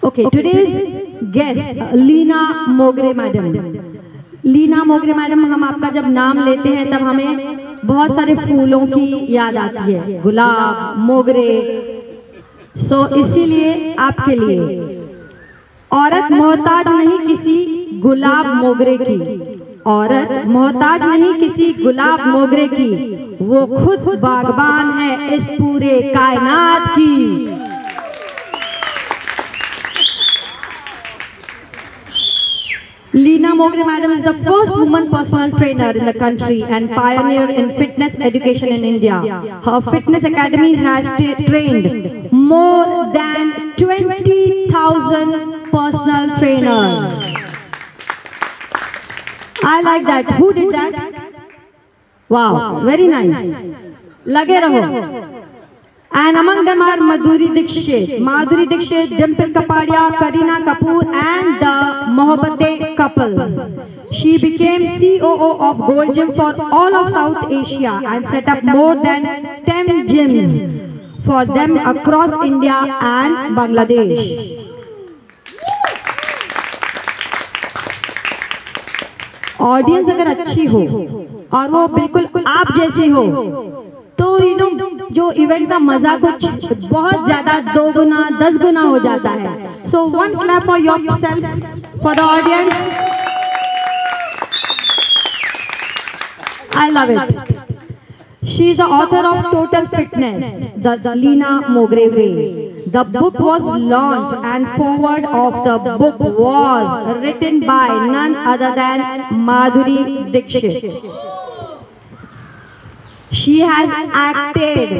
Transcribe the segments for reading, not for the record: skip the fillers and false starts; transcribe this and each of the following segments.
Okay, today's guest, Leena मोगरे madam. Leena मोगरे madam, हम आपका जब नाम लेते हैं तब हमें बहुत सारे फूलों की याद आती है, गुलाब, मोगरे। इसीलिए आपके लिए औरत मोहताज नहीं किसी गुलाब मोगरे की, औरत मोहताज नहीं किसी गुलाब मोगरे की, वो खुद बागबान है इस पूरे कायनात की। Leena Mogre Madam is the first woman personal trainer in the country and pioneer in fitness education in India. Her fitness academy has trained more than 20,000 personal trainers. I like that. Who did that? Wow, very nice. Lage raho. And among them are Madhuri Dixit, Dimple Kapadia, Kareena Kapoor and the Mohabbatein couples. She became COO of Gold Gym for all of South Asia and set up more than 10 gyms for them across India and Bangladesh. Audience अगर अच्छी हो और वो बिल्कुल आप जैसी हो तो जो इवेंट का मजा कुछ बहुत ज्यादा 2 गुना 10 गुना हो जाता है। So one clap for yourself for the audience. I love it. She is the author of Total Fitness, the Leena Mogre Way. The book was launched and foreword of the book was written by none other than Madhuri Dixit. She has acted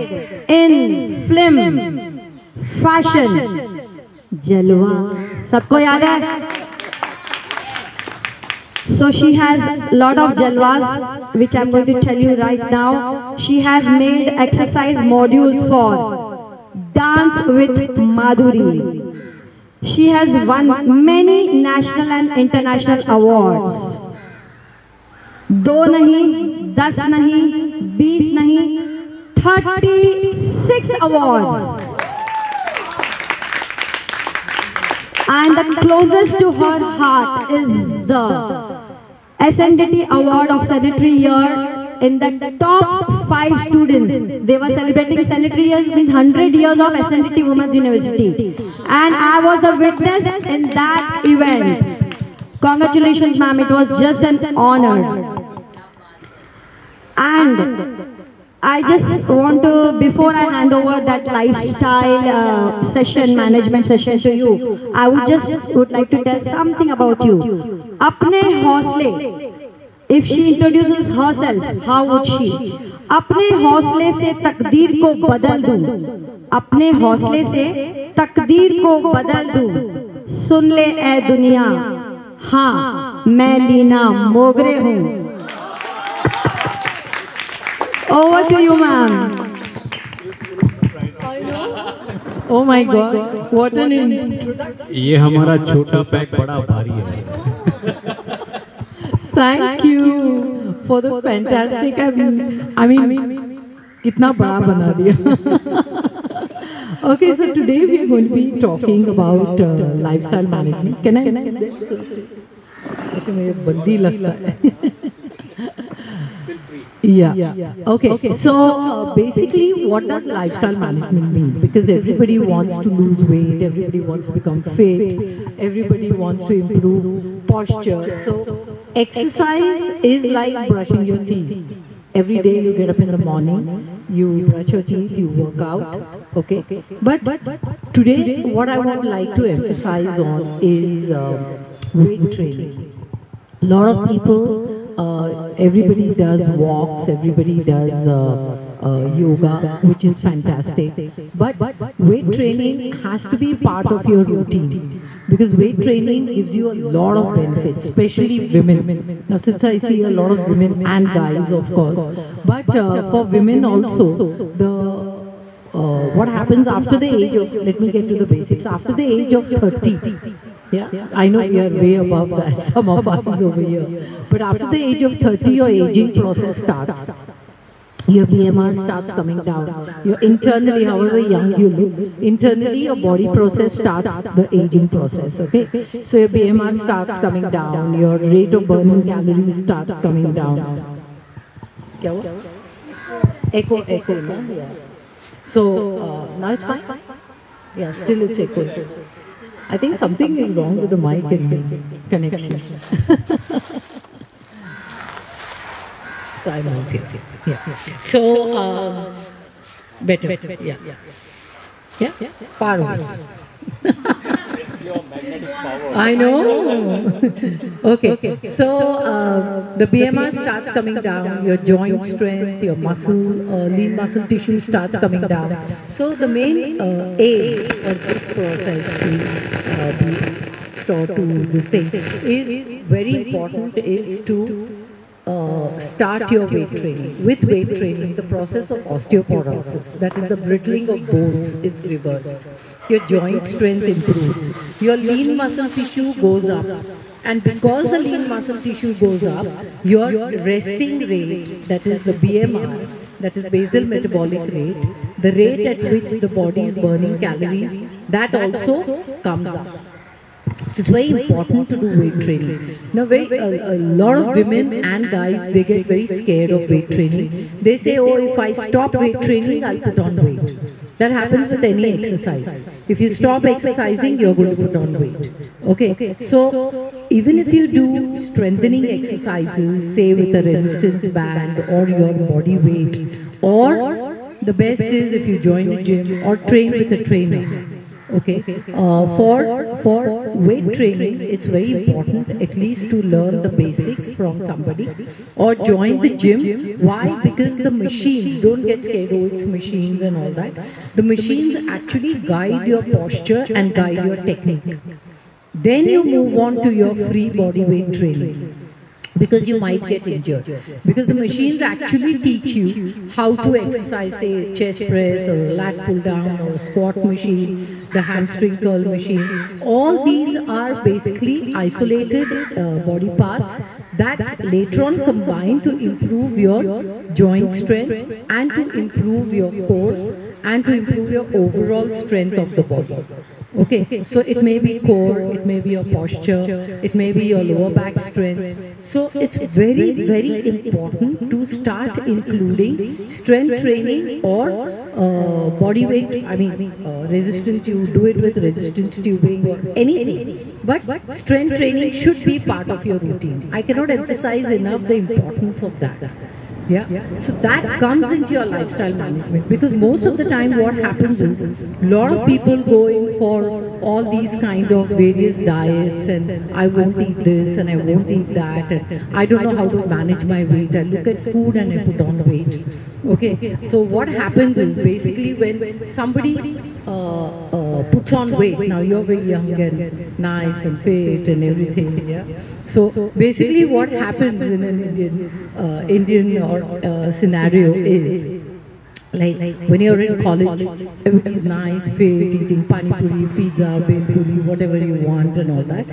in film, fashion, jalwa. सबको याद है? So she has a lot of jalwas, which I'm going to tell you right now. She has made exercise modules for Dance with Madhuri. She has won many national and international awards. 2 नहीं, 10 नहीं, 20 नहीं, 36 awards. And the closest to her heart is the SNDT Award of Sanitary Year in the top 5 students. They were celebrating sanitary years, means 100 years of SNDT Women's University. And I was a witness in that event. Congratulations, ma'am. It was just an honor. And I just want to, before I hand over that lifestyle session, management session to you, I would like to tell something about you. Apne hausle. If she introduces herself, how would she? अपने हौसले से तकदीर को बदल दूं, अपने हौसले से तकदीर को बदल दूं, सुन ले ए दुनिया, हाँ मैं लीना मोगरे हूँ। Over to you, ma'am. Oh my God, what an introduction. ये हमारा छोटा पैक बड़ा भारी है। Thank you for the fantastic. I mean, कितना बड़ा बना दिया. Okay, so today we are going to be talking about lifestyle management. Can I? ऐसे मुझे बंदी लगता है. Yeah. Okay. So basically, what does lifestyle management mean? Because everybody wants to lose weight, everybody wants to become fit, everybody wants to improve posture. So exercise is like brushing your teeth. Every day you get up in the morning, you brush your teeth, you work out. Okay. But today, what I would like to emphasize on is weight training. A lot of people. Everybody does walks, everybody does yoga, which is fantastic. But weight training has to be part of your routine because weight training gives you a lot of benefits, especially women. Now, since I see a lot of women and guys, of course, but for women also, what happens after the age of, let me get to the basics, after the age of 30, yeah, I know we are way above that, some of us over here. But after the age of 30, your aging process starts. your BMR starts coming down. Your internally, however young you look, internally your body process starts the aging process, okay? So your BMR starts coming down, your rate of burning calories starts coming down. Kya hua? Echo, no? Yeah. So, now it's fine? Yeah, still it's echoing. I think something is wrong with the mic and the connection. So I'm okay. Yeah. So, better. Yeah. Yeah. Far away. I know. Okay. So the BMR starts coming down. Your joint strength, your muscle, lean muscle tissue starts coming down. So the main aim of this process to be stored to this thing is very important. Is to start your weight training. With weight training, the process of osteoporosis, that is the brittling of bones, is reversed. Your joint strength improves. Your lean muscle tissue goes up. And because the lean muscle tissue goes up, your resting rate, that is the BMR, that is basal metabolic rate, the rate at which the body is burning calories, that also comes up. So it's very important to do weight training. Now, a lot of women and guys, they get very scared of weight training. They say, oh, if I stop weight training, I'll put on weight. That happens with any exercise. If you stop exercising, you're going to put on weight. Okay? So, even if you do strengthening exercises, say with a resistance band or your body weight, or the best is if you join a gym or train with a trainer. Okay, for weight training, it's very important at least to learn the basics from somebody or join the gym. Why? Because the machines, don't get scared, oh, it's machines and all that. The machines actually guide your posture and guide your technique. Then you move on to your free body weight training. Because you might get injured. Because the machines actually teach you how to exercise, say, chest press or a lat pull down or a squat machine, the hamstring curl machine. All these are basically isolated body parts that later on combine to improve your joint strength and to improve your core and to improve your overall strength of the body. Okay, so it may be core, it may be your posture, it may be your lower back strength. So it's very, very important to start including strength training or body weight, resistance, you do it with resistance tubing or anything. But strength training should be part of your routine. I cannot emphasize enough the importance of that. Yeah. So that comes into your lifestyle management, because most of the time what happens is a lot of people go in for all these kind of various diets and I won't eat this and I won't eat that and I don't know how to manage my weight. I look at food and I put on weight. Okay. So what happens is basically when somebody puts on weight, now you're very young and nice and fit and everything. Yeah. So basically what happens in an Indian or scenario is, like when you're in college, everybody's nice, fit, eating pani puri, pizza, bel puri, whatever you want and all that.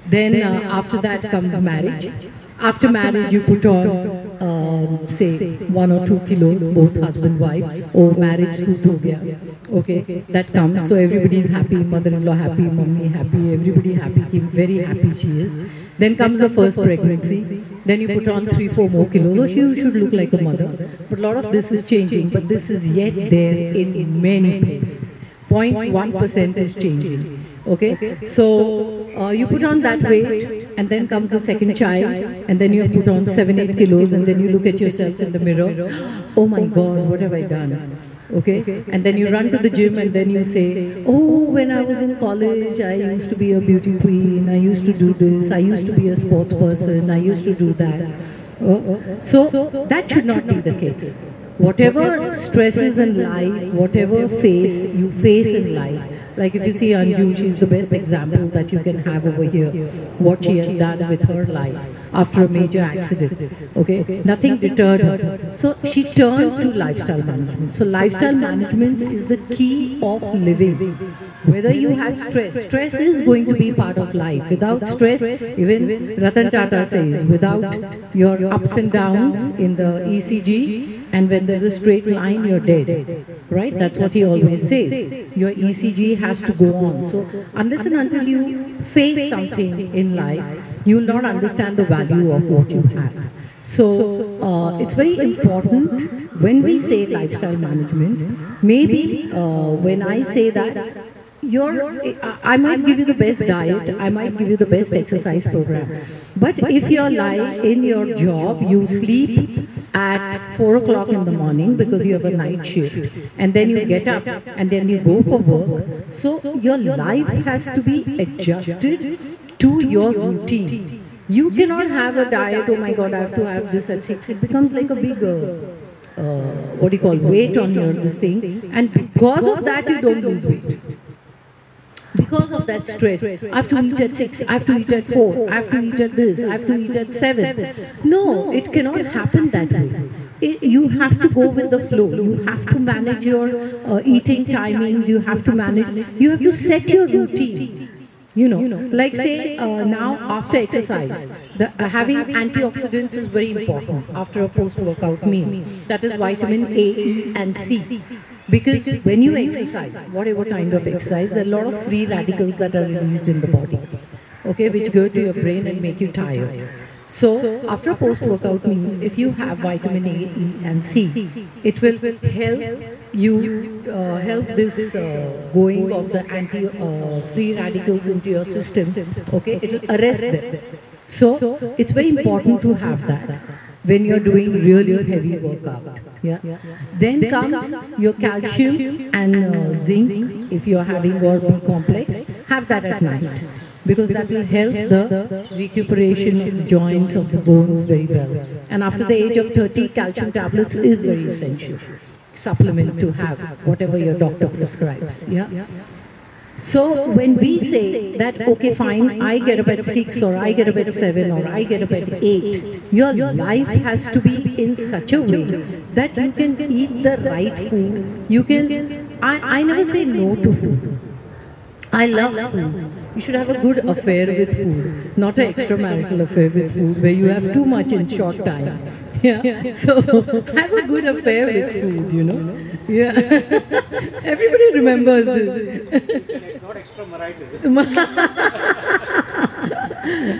Then after that comes marriage. After marriage, you put on, say, 1 or 2 kilos, both husband, wife, or marriage suit ho gaya. Okay, that comes. So everybody is happy, mother-in-law happy, mummy happy, everybody happy, very happy she is. Then comes the first pregnancy. Then you put on 3-4 more kilos. So she should look like a mother. But a lot of this is changing. But this is yet there in many places. 0.1% is changing. Okay, so you put on that weight, and then comes the second child, and then you put on 7-8 kilos, and then you look at yourself in the mirror. Oh my God, what have I done? Okay, and then you run to the gym, and then you say, oh, when I was in college, I used to be a beauty queen, I used to do this, I used to be a sports person, I used to do that. So that should not be the case. Whatever stresses in life, whatever phase you face in life, like if you see Anju, she's the best example that you can have over here, what she has done with her life after a major accident. Okay, nothing deterred her. So she turned to lifestyle management. So lifestyle management is the key of living. Whether you have stress, stress is going to be part of life. Without stress, even Ratan Tata says, without your ups and downs in the ECG, And when there's a straight line, you're dead, right? That's what he always says. Your ECG has to go on. So unless and until you face something in life, you will not understand the value of what you have. So it's very important when we say lifestyle management. Maybe when I say that, I might give you the best diet, I might give you the best exercise program. But if you're like in your job, you sleep at 4 o'clock in the morning because you have a night shift, and then you get up and then you go for work. So your life has to be adjusted to your routine. You cannot have a diet, oh my God, I have to have this at 6. It becomes like a big, weight on your this thing. And because of that, you don't lose weight. Because of that stress, I have to eat at 6, I have to eat at 4, I have to eat at this, I have to eat at 7. No, it cannot happen that way. You have to go with the flow. You have to manage your eating timings. You have to manage, you have to set your routine. You know, like say now after exercise, having antioxidants is very important after a post-workout meal. That is vitamin A, E and C. Because when you exercise, whatever kind of exercise, there are a lot of free radicals that are released in the body, okay, which go to your brain and make you tired. So after a post-workout meal, if you have vitamin A, E and C, it will help you help this going of the free radicals into your system, okay, it will arrest them. So it's very important to have that when you're doing really heavy workout. Yeah. Then comes your calcium and zinc. If you're having or B complex, have that at night, because that will help the recuperation of the joints, of the bones very well. And after the age of 30, calcium tablets is very essential supplement to have, whatever your doctor prescribes. Yeah. So when we say that, okay, fine, I get up at 6 or I get up at 7 or I get up at 8, your life has to be in such a way that you can eat the right food. You can, I never say no to food. I love food. You should have a good affair with food, not an extramarital affair with food where you have too much in short time. Yeah. So have a good affair with food, you know. Yeah. Everybody remembers this. Not extramarital.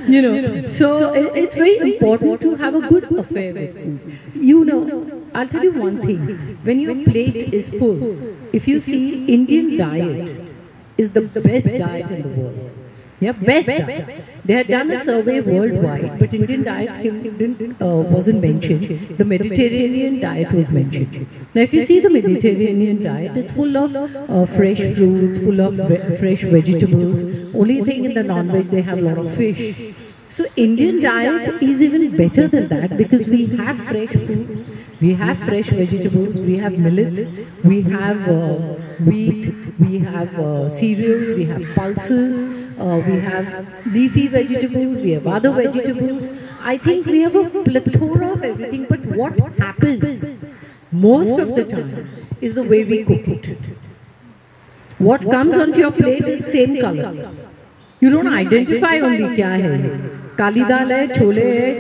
You know, so it's very important to have a good affair with food. You know, I'll tell you one thing. When your plate is full, if you see, Indian diet is the best diet in the world. Yeah, best diet. They had done a survey worldwide, but Indian diet wasn't mentioned. The Mediterranean diet was mentioned. Now, if you see the Mediterranean diet, it's full of fresh fruits, full of fresh vegetables. Only thing in the non-veg, they have a lot of fish. So Indian diet is even better than that, because we have fresh fruits, we have fresh vegetables, we have millets, we have wheat, we have cereals, we have pulses, we have leafy vegetables, we have other vegetables. I think we have a plethora of everything, but what happens most of the time is the way we cook it. What comes onto your plate is same color. You don't identify only kya hai. Kali dal hai, chole hai,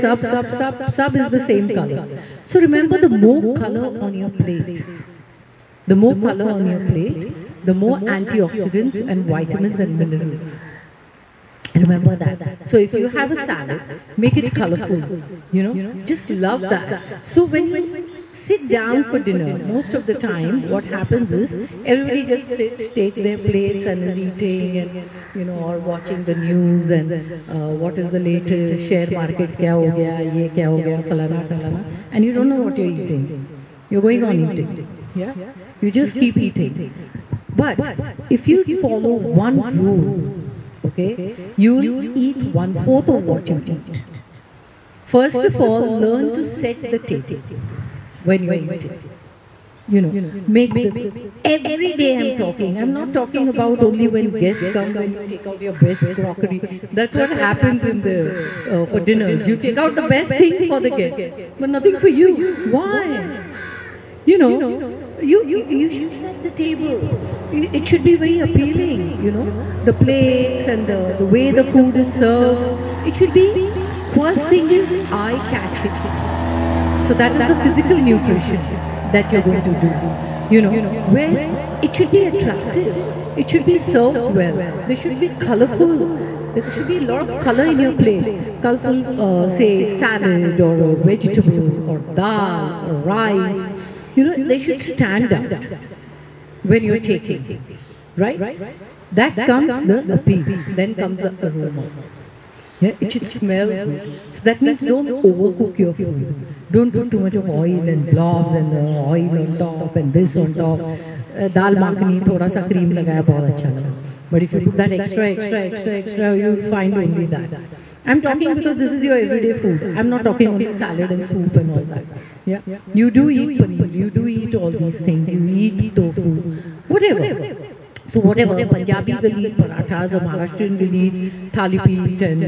sab is the same color. So remember, the more color on your plate, the more color on your plate, the more antioxidants and vitamins and minerals. Remember that. So if you have a salad, make it colorful, you know, just love that. So when you sit down for dinner, most of the time what happens is everybody just sits, takes their plates and is eating, and you know, or watching the news and what is the latest share market, kya ho gaya, ye kya ho gaya, falana talana, and you don't know what you're eating. You're going on eating. Yeah? You just keep eating. But if you follow one rule, okay, you'll eat 1/4 of what you eat. First of all, learn to set the table when you eat it. You know, make every day I'm talking. I'm not talking about only when guests come and you take out your best crockery. That's what happens in the for dinners. You take out the best things for the guests, but nothing for you. Why? You know, you should set the table. It should be very appealing, you know. The plates and the way the food is served. It should be, first thing is eye-catching. So that is the physical nutrition that you're going to do. Where it should be attractive, it should be served well, there should be colorful, there should be a lot of color in your plate. Colorful, say, salad or a vegetable or dal or rice. They should stand out when you're taking, right? That comes the appeal, then comes the aroma. Yeah, it should smell good. So that means don't overcook your food. Don't put too much of oil and blobs and oil on top and this on top. Dal makhani, thoda sa cream lagaya, bahut acha laga. But if you put that extra, you will find only that. I'm talking because this is your everyday food. I'm not talking only salad and soup and all that. Yeah, you do eat paneer, you do eat all these things. You eat tofu, whatever. So whatever, Punjabi will eat parathas, the Maharashtrian will eat thali peet and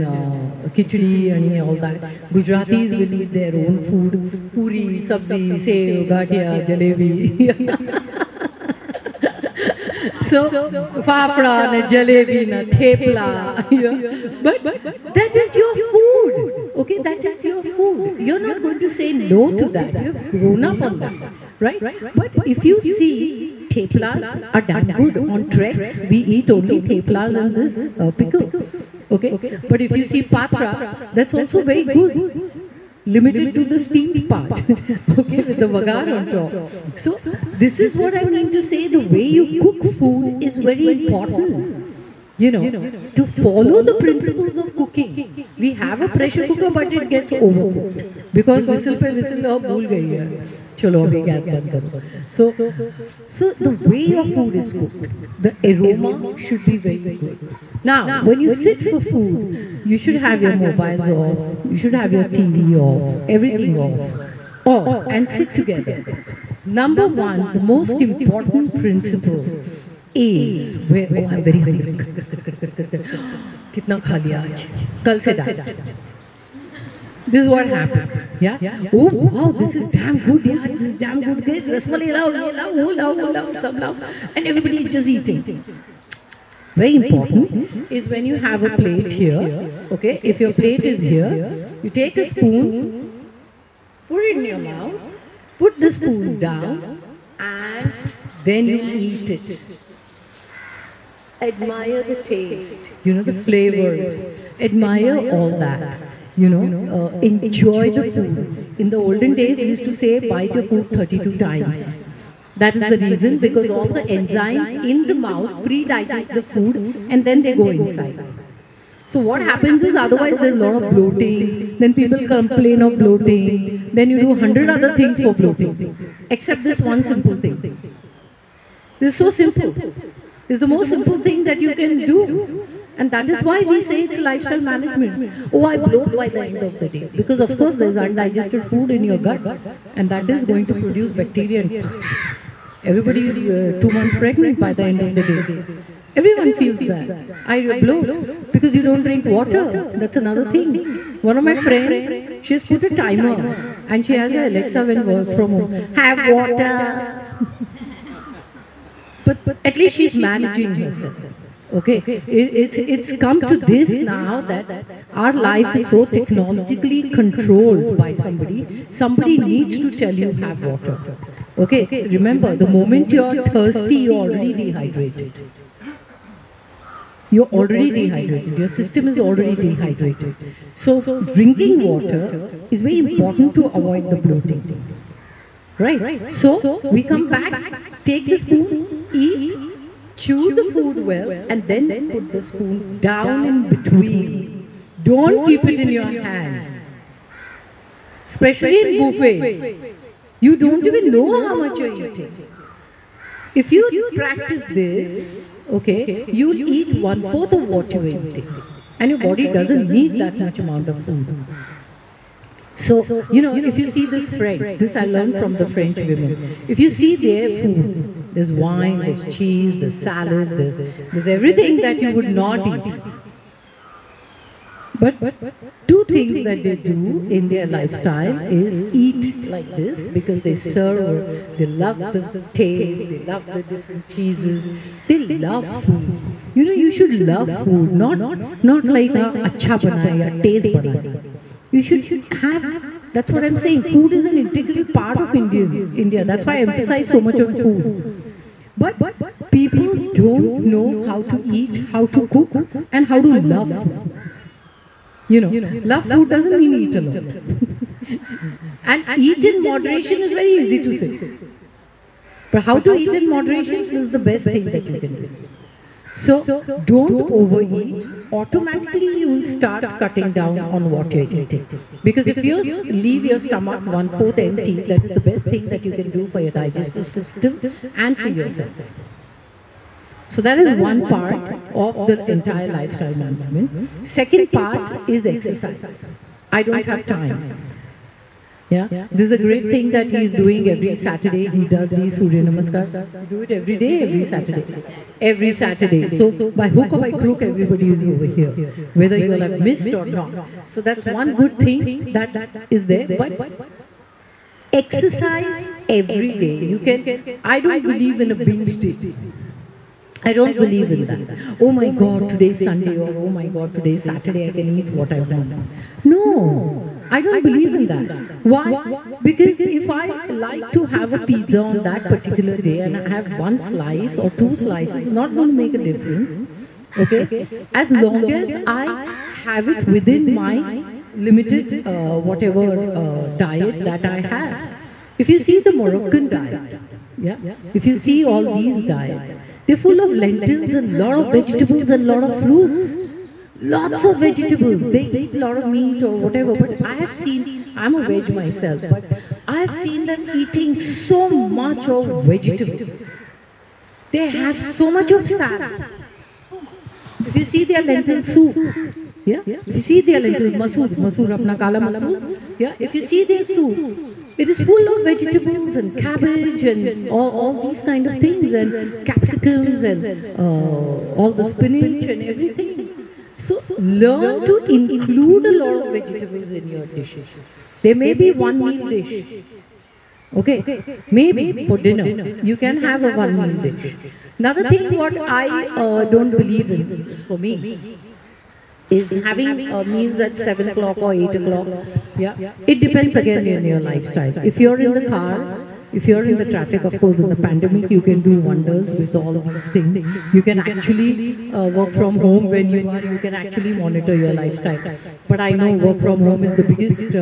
khichdi and all that. Gujaratis will eat their own food, puri, sabzi, sev, gatia, jalebi. So, fafda, jalebi, thepla. But that is your food. Okay, that is your food. You're not going to say no to that. You've grown up on that, right? But if you see, theplas are done good on treks. We eat only theplas and this pickle. Okay, but if you see patra, that's also very good. Limited to the steamed part, okay, with the vagar on top. So this is what I mean to say. The way you cook food is very important. To follow the principles of cooking. We have a pressure cooker, but it gets overcooked because whistle pe whistle ho bhul gayi hai. Chalo abhi gas band karo. So the way your food is cooked, the aroma should be very good. Now, when you sit for food, you should have your mobiles off, you should have your TV off, everything off, and sit together. Number one, the most important principle is where, oh, I'm very hungry. Kitna kha liya aaj? Kal se diet. This is what happens. Yeah? Oh, wow, this is damn good. Yeah, this is damn good. Rasmalai love, sab love. And everybody is just eating. Very important is when you have a plate here, okay, if your plate is here, you take a spoon, put it in your mouth, put the spoon down, and then you eat it. Admire the taste, the flavors, admire all that, enjoy the food. In the olden days, we used to say, bite your food 32 times. That is the reason, because all the enzymes in the mouth pre-digest the food and then they go inside. So what happens is, otherwise there's a lot of bloating, then people complain of bloating, then you do 100 other things for bloating, except this one simple thing. This is so simple. This is the most simple thing that you can do. And that is why we say it's lifestyle management. Oh, I bloat by the end of the day. Because of course there's undigested food in your gut, and that is going to produce bacteria. And everybody is 2 months pregnant by the end of the day. Everyone feels that. I bloat because you don't drink water. That's another thing. One of my friends, she has put a timer and she has an Alexa when work from home. Have water. But at least she's managing herself. Okay, it's come to this now that our life is so technologically controlled by somebody. Somebody needs to tell you have water. Okay, remember, the moment you're thirsty, you're already dehydrated. You're already dehydrated. Your system is already dehydrated. So drinking water is very important to avoid the bloating. Right? So we come back, take the spoon, eat, chew the food well, and then put the spoon down in between. Don't keep it in your hand. Especially in buffets. You don't even know how much you're eating. If you practice this, okay, you'll eat 1/4 of what you're eating. And your body doesn't need that much amount of food. So, if you see this French, this I learned from the French women. If you see their food, there's wine, there's cheese, there's salad, there's everything that you would not eat. But two things that they do in their lifestyle is eat like this, because they serve, they love the taste, they love the different cheeses, they love food. You should love food, not like acha bana ya taste bana. You should have That's what I'm saying. Food is an integral part of India. That's why I emphasize so much on food. But people don't know how to eat, how to cook, and how to love food. You know, love food doesn't mean eat a lot. And eat in moderation is very easy to say. But how to eat in moderation is the best thing that you can do. So don't overeat. Automatically you will start cutting down on what you're eating. Because if you leave your stomach 1/4 empty, that is the best thing that you can do for your digestive system and for yourself. So that is one part of the entire lifestyle management. Second part is exercise. I don't have time. Yeah, this is a great thing that he is doing every Saturday. He does these Surya Namaskar. Do it every day, every Saturday. Every Saturday. So by hook or by crook, everybody is over here, whether you will have missed or not. So that's one good thing that is there. But exercise every day. You can. I don't believe in a binge day. I don't believe in that. Oh my God, today's Sunday, or oh my God, today's Saturday, I can eat what I want. No, I don't believe in that. Why? Because if I like to have a pizza on that particular day and I have one slice or two slices, it's not going to make a difference. Okay? As long as I have it within my limited whatever diet that I have. If you see the Moroccan diet, yeah, if you see all these diets, they're full of lentils and lot of vegetables and lot of fruits. Lots of vegetables. They eat a lot of meat or whatever. But I have seen, I'm a veg myself, but I have seen them eating so much of vegetables. They have so much of salad. If you see their lentil soup, yeah, if you see their lentil masoor apna kala masoor, yeah, if you see their soup, it is full of vegetables and cabbage and all these kind of things and capsicums and all the spinach and everything. So learn to include a lot of vegetables in your dishes. There may be one meal dish. Okay, maybe for dinner you can have a one meal dish. Another thing what I don't believe in is for me is having meals at 7 o'clock or 8 o'clock. Yeah, it depends again on your lifestyle. If you're in the car, if you're in the traffic, of course, in the pandemic, you can do wonders with all of these things. You can actually work from home when you can actually monitor your lifestyle. But I know work from home is the biggest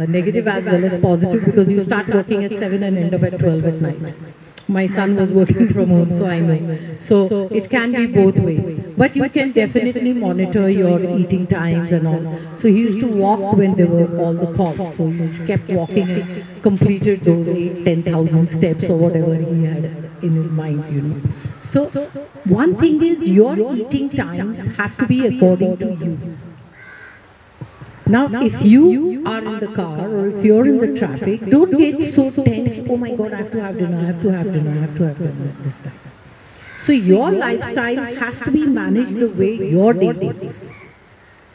negative as well as positive, because you start working at 7 and end up at 12 at night. My son was working from home, so I know. So it can be both ways. But you can definitely monitor your eating times and all. So he used to walk when there were all the calls. So he just kept walking and completed those 10,000 steps or whatever he had in his mind, you know. So one thing is, your eating times have to be according to you. Now, if you are in the car or if you're in the traffic, don't get so tense, oh my God, I have to have dinner, I have to have dinner, I have to have dinner at this time. So your lifestyle has to be managed the way your day goes.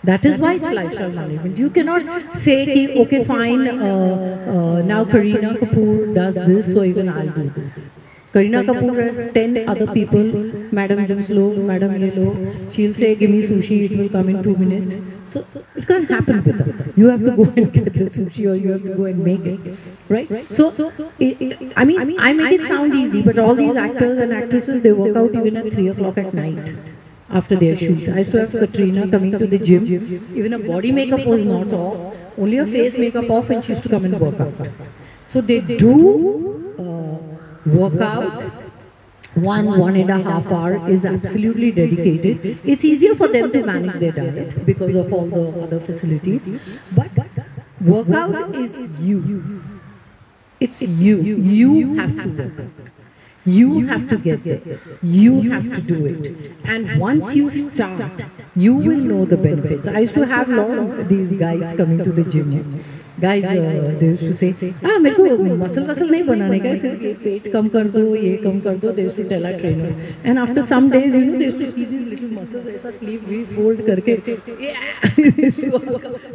That is why it's lifestyle management. You cannot say, okay, fine, now Kareena Kapoor does this, so even I'll do this. Kareena Kapoor has 10 other people, Madam Jinslow, Madam Yellow, she'll say, give me sushi, it will come in 2 minutes. So it can't happen with us. You have to go and get the sushi, or you have to go and make it, right? So I mean, I make it sound easy, but all these actors and actresses, they work out even at 3 o'clock at night after their shoot. I used to have Katrina coming to the gym, even a body makeup was not off, only a face makeup off, and she used to come and work out. So they do workout, 1.5 hours is absolutely dedicated. It's easier for them to manage their diet because of all the other facilities. But workout is you. It's you. You have to work out. You have to get there. You have to do it. And once you start, you will know the benefits. I used to have a lot of these guys coming to the gym. Guys, they used to say, मेरे को muscle नहीं बनाने का, सिर्फ ये पेट कम कर दो, ये कम कर दो. They used to tell our trainer. And after some days, you know, they used to see these little muscles, ऐसा sleeve we fold करके,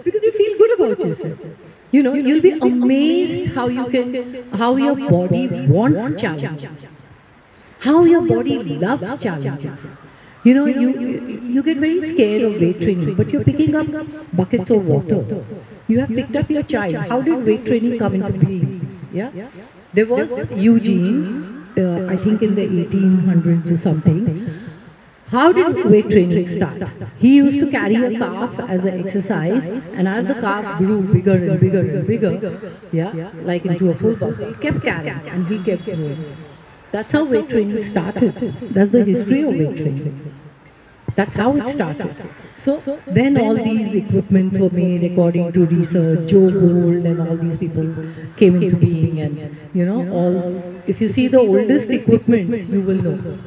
because you feel good about yourself. You know, you'll be amazed how your body wants challenges, how your body loves challenges. You know, you get very scared of weight training, but you're picking up buckets of water. You have picked up your child. How did weight training come into being? Yeah, there was Eugene, I think in the 1800s or something. How did weight training start? He used to carry a calf as an exercise, and as the calf grew bigger and bigger and bigger, yeah, like into a full body, he kept carrying and he kept growing. That's how weight training started. That's the history of weight training. That's how it started. So then all these equipments were made according to research. Joe Gold and all these people came into being, and you know, all. If you see the oldest equipments, you will know.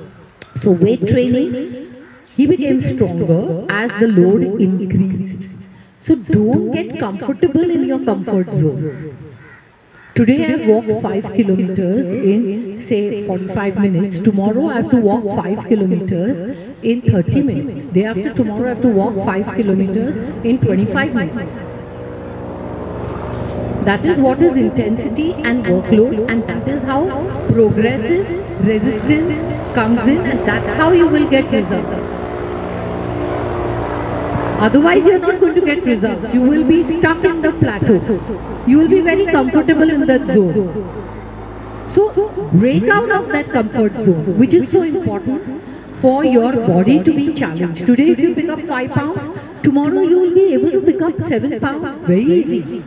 So weight training, he became stronger as the load increased. So don't get comfortable in your comfort zone. Today I walked 5 kilometers in say 45 minutes. Tomorrow I have to walk 5 kilometers in 30 minutes. Day after tomorrow I have to walk 5 kilometers in 25 minutes. That is what is intensity and workload, and that is how progressive resistance comes in, and that's how you will get results. Otherwise, you are not going to get results. You will be stuck in the plateau. You will be very comfortable in that zone. So, break out of that comfort zone, which is so important for your body to be challenged. Today, if you pick up 5 pounds, tomorrow you will be able to pick up 7 pounds very easy.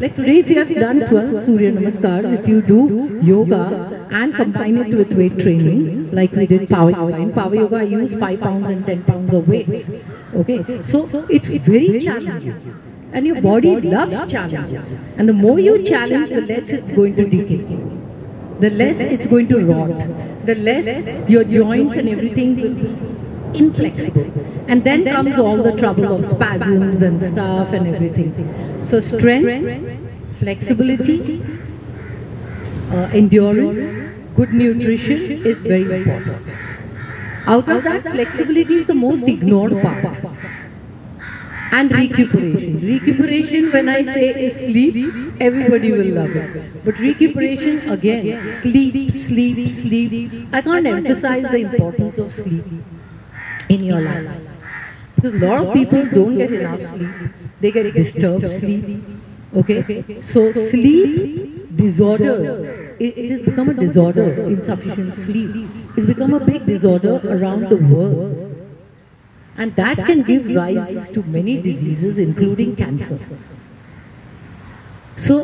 Like today, if you have done 12 Surya Namaskars, if you do yoga and combine it with weight training, like we did Power Yoga. In Power Yoga, I use 5 pounds and 10 pounds of weights. Okay, so it's very challenging. And your body loves challenges. And the more you challenge, the less it's going to decay. The less it's going to rot. The less your joints and everything will be inflexible. And then comes all the trouble of spasms and stuff and everything. So strength, flexibility, endurance, good nutrition is very important. Out of that, flexibility is the most ignored part. And recuperation. Recuperation, when I say is sleep, everybody will love it. But recuperation, again, sleep, sleep, sleep. I can't emphasize the importance of sleep in your life. Because a lot of people don't get enough sleep. They get disturbed sleep. Okay? So sleep disorder, it has become a disorder, insufficient sleep. It's become a big disorder around the world. And that can give rise to many diseases, including cancer. So,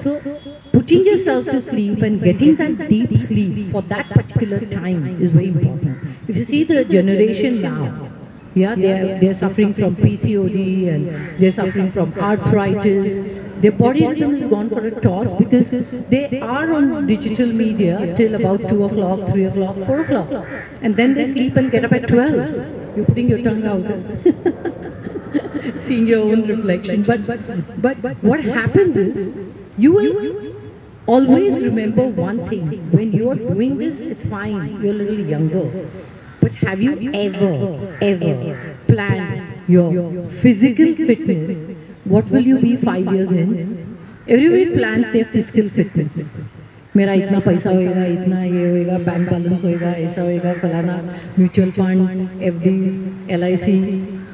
putting yourself to sleep and getting that deep sleep for that particular time is very important. If you see the generation now, yeah, they're suffering from PCOD and they're suffering from arthritis. Their body rhythm is gone for a toss because they are on digital media till about 2 o'clock, 3 o'clock, 4 o'clock. And then they sleep and get up at 12. You're putting your tongue out, seeing your own reflection. But what happens is, you will always remember one thing. When you're doing this, it's fine. You're a little younger. But have you ever planned your physical fitness? What will you be 5 years in? Everybody plans their physical fitness. मेरा इतना पैसा होएगा, इतना ये होएगा, bank balance होएगा, ऐसा होएगा, फलाना म्यूचुअल फंड, एफडीज, एलआईसी,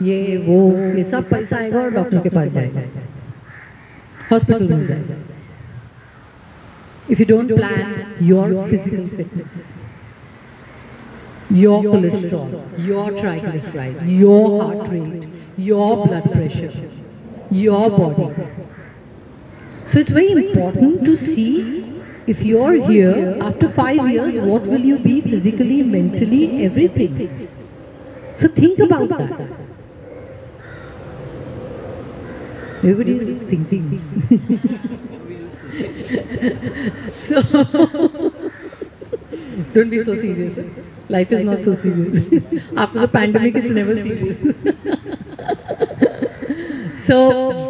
ये सब पैसा आएगा और डॉक्टर के पास जाएगा, हॉस्पिटल में जाएगा. If you don't plan your physical fitness, your cholesterol, your triglyceride, your heart rate, your blood pressure, your body. So it's very important to see, if you're here, after 5 years, what will you be physically, mentally, everything. So think about that. Everybody is thinking. So, don't be so serious. Life is not so serious. After the pandemic, it's never serious. So,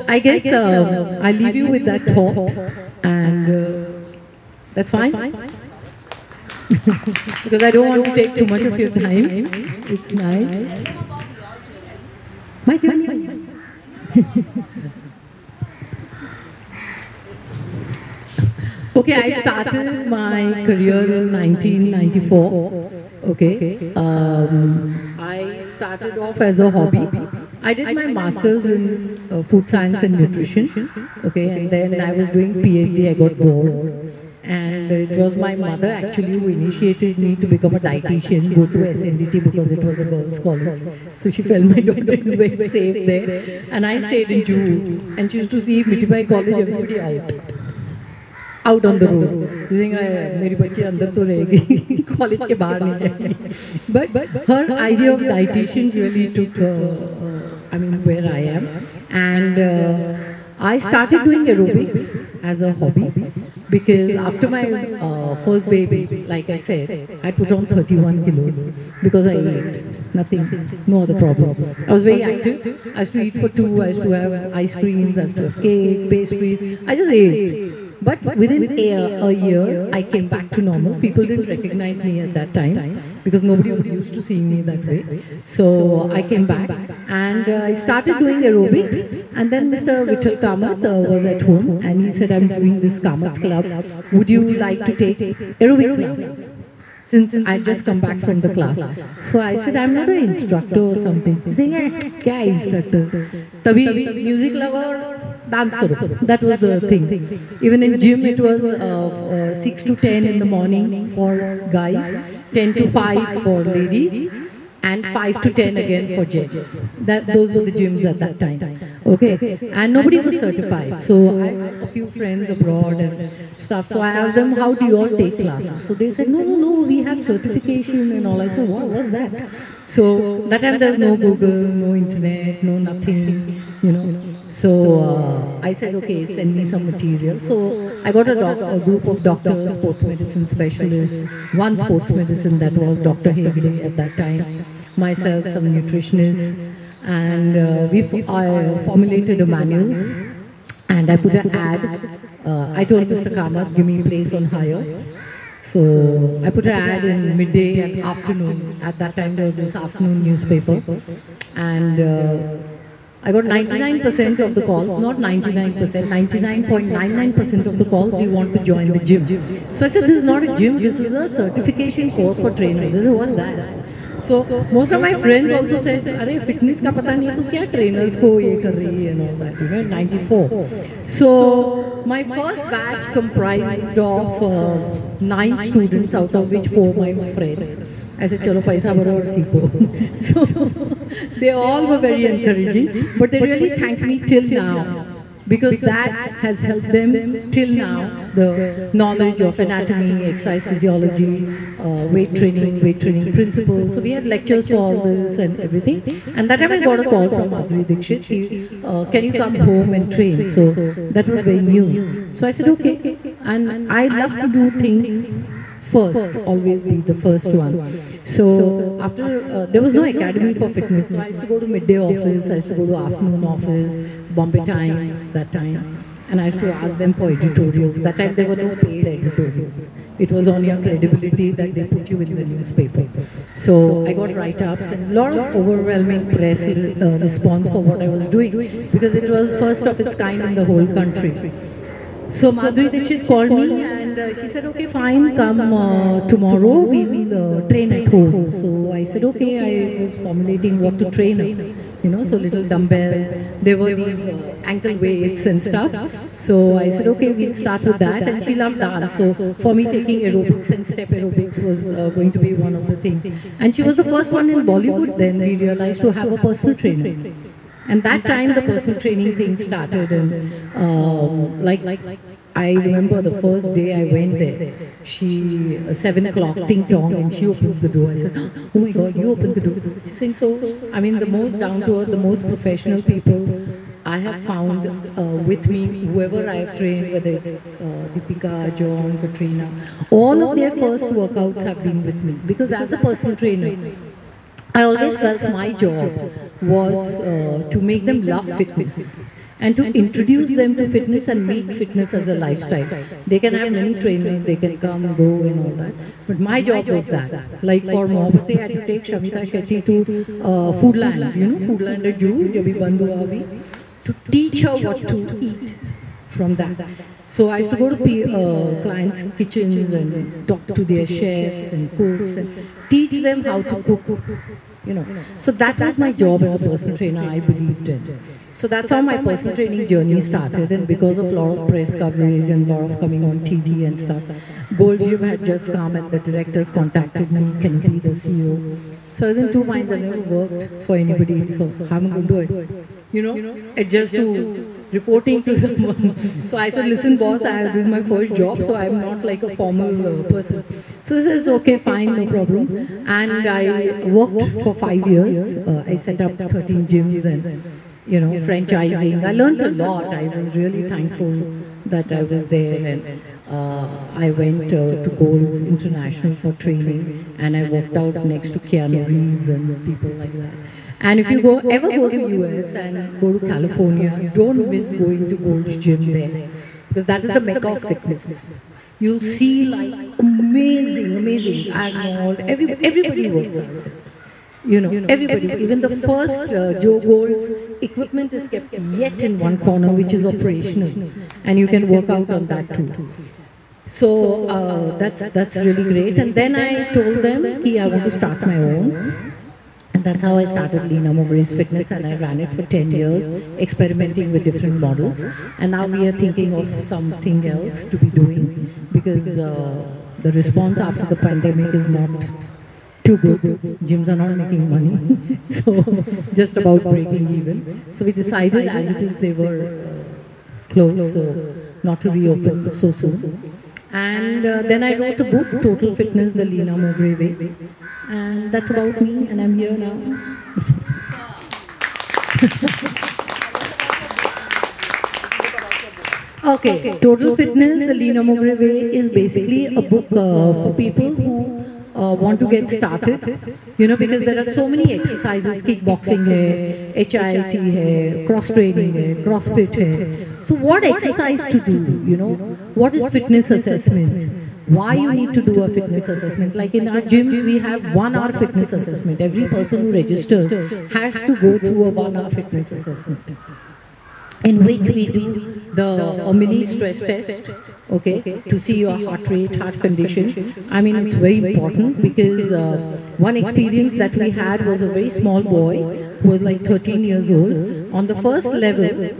I guess I'll leave you with that thought, and that's fine. Because I don't want to take too much of your time. It's nice. My turn. Okay, I started my career in 1994. Okay, I started off as a hobby. I did my master's in food science and nutrition. Okay, and then I was doing PhD. I got bored. And it was my mother actually who initiated me to become a dietitian, go to SNDT because it was a girls' college. So she felt my daughter is very safe there. And I stayed in Juhu. And she used to see Mitibai College, everybody out on the road. She's saying, मेरी बच्ची अंदर तो रहेगी, college के बाहर नहीं जाएगी. But her idea of dietitian really took, where I am. And I started doing aerobics as a hobby. Because after my first baby, like I said, I put on 31 kilos because I ate nothing, no other problem. I was very active. I used to eat for two, I used to have ice creams, I used to have cake, pastry. I just ate. But within a year, I came back to normal. People didn't recognize me at that time because nobody was used to seeing me that way. So I came back and I started doing aerobics. And then Mr. Vittal Kamath was at home and he said, I'm doing this Kamath Club. Would you like to take aerobic classes? Since I just come back from the class. So I said, I'm not an instructor or something. He's saying, kya instructor? Tabhi music lover, dance karo. That was the thing. Even in gym, it was 6 to 10 in the morning for guys, 10 to 5 for ladies, and 5 to 10 again for gents. Those were the gyms at that time. Okay, and nobody was certified. So I had a few friends abroad and stuff. So I asked them, how do you all take classes? So they said, no, we have certification and all. I said, what was that? So that time there was no Google, no internet, no nothing, So I said, okay, send me some material. So I got a group of doctors, sports medicine specialists, one sports medicine, that was Dr. Hegde at that time, myself, some nutritionists, and I formulated a manual and I put an ad. I told Mr. Kamath, give me a place on hire. So I put an ad in midday and afternoon. At that time there was this afternoon newspaper. And I got 99% of the calls, not 99%, 99.99% of the calls, we want to join the gym. So I said, this is not a gym, this is a certification course for trainers. I said, what's that? So most of my friends also said, "Arey fitness का पता नहीं तो क्या trainers को ये कर रही है and all that." 94. So my first batch comprised of 9 students, out of which 4 my friends. I said, "चलो पैसा भरो और सीखो." So they all were very encouraging, but they really thanked me till now. Because that has helped them till now, the knowledge of anatomy, exercise physiology, weight training principles. So we had lectures for all this and everything. And that time I got a call from Madhuri Dixit, can you come home and train? So that was very new. So I said, okay. And I love to do things first, always be the first one. So after, there was no academy for fitness, so I used to go to midday office, I used to go to afternoon office, Bombay Times that time, and I used to ask them for editorials. That time there were no paid editorials. It was on your credibility that they put you in the newspaper. So I got write-ups and a lot of overwhelming press response for what I was doing, because it was first of its kind in the whole country. So Madhuri Dixit called me and she said, okay, fine, come tomorrow, we will train at home. So I said, okay, I was formulating what to train at, so little dumbbells, there were these ankle weights and stuff. So I said, okay, we'll start with that, and she loved dance. So for me, taking aerobics and step aerobics was going to be one of the things. And she was the first one in Bollywood then, we realized, to have a personal trainer. And that time the personal training thing started, and I remember the first day I went there, she, 7 o'clock, ting tong, and she opens the door. I said, oh my God, you opened the door. She's saying, so, the most down to earth, the most professional people I have found with me, whoever I have trained, whether it's Deepika, John, Katrina, all of their first workouts have been with me. Because as a personal trainer, I always felt my job was to make them love fitness and to introduce them to fitness and make fitness as a lifestyle. They can have many trainers, they can come and go and all that. But my job was that. Like for Mohabbat, I had to take Shamita Shetty to Foodland, Foodland at Juhu, Jabi Bandhu to teach her what to eat from that. So I used to go to clients' kitchens and talk to their chefs and cooks and teach them how to cook you know. So that was my job as a personal trainer, I believed in. So that's how my personal training journey started, and because of a lot of press coverage and a lot of coming on TV and stuff, Gold Gym had just come and the directors contacted me, can you be the CEO? So I was in two minds, I've never worked for anybody, so how am I going to do it? You know, adjust to reporting to someone. So I said, listen boss, this is my first job, so I'm not like a formal person. So this is okay, fine, no problem. And I worked for 5 years. I set up 13 gyms and, you know, franchising. I learned a lot. I was really thankful that I was there, and I went to Gold's International for training, and I worked out next to Keanu Reeves and people like that. And if you ever go to US and go to California, don't miss going to Gold's Gym there, because that is the mecca of fitness. You'll see like amazing Arnold, everybody works out there. You know, everybody, even the first Joe Gold's equipment is kept yet in one corner, which is operational, and you can work out on that too. So that's really great. And then I told them, I want to start my own. And that's how I started Leena Mowbray's Fitness, and I ran it for 10 years, experimenting with different models. And now we are thinking of something else to be doing, because the response after the pandemic is not too good. Gyms are not making money, so just about breaking even. So we decided, as it is, they were closed, so not to reopen so soon. And then I wrote a book, Total Fitness, The Leena Mowbray Way. And that's about me, and I'm here now. Okay, Total Fitness, The Leena Mowbray Way is basically a book for people who want to get started, you know, because there are so many exercises, kickboxing hai, HIIT hai, cross training hai, CrossFit hai. So what exercise to do, you know, what is fitness assessment? Why you need to do a fitness assessment? Like in our gyms, we have 1 hour fitness assessment. Every person who registers has to go through a 1 hour fitness assessment, in which we do a mini stress test, okay, to see your heart rate, heart condition. I mean, it's very important, because one experience that we had was a very small boy who was like 13 years old. On the first level,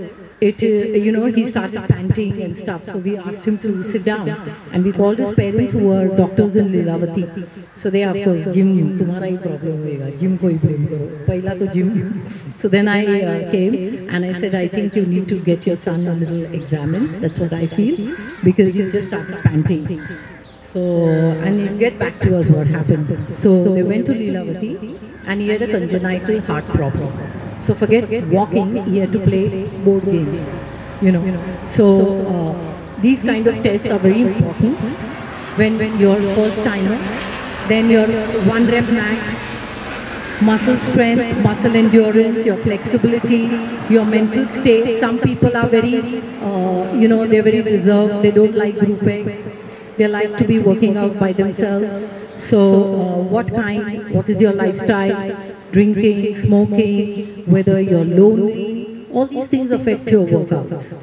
you know, he started panting and stuff, so we asked him to sit down, and we called his parents, who were doctors in Lilavati. So they, of course, gym, tumhara hi problem hoega, gym ko hi blame karo, pehla to gym. So then I came and I said, I think you need to get your son a little examined, that's what I feel, because he just started panting. So, and he'll get back to us what happened. So they went to Lilavati, and he had a congenital heart problem. So forget walking, he had to play board games, you know. So these kind of tests are very important when you're first timer. Then your 1 rep max, muscle strength, muscle endurance, your flexibility, your mental state. Some people are very, you know, they're very reserved, they don't like group X. They like to be working out by themselves. So what is your lifestyle? Drinking, smoking, whether you're lonely, all these things affect your workouts.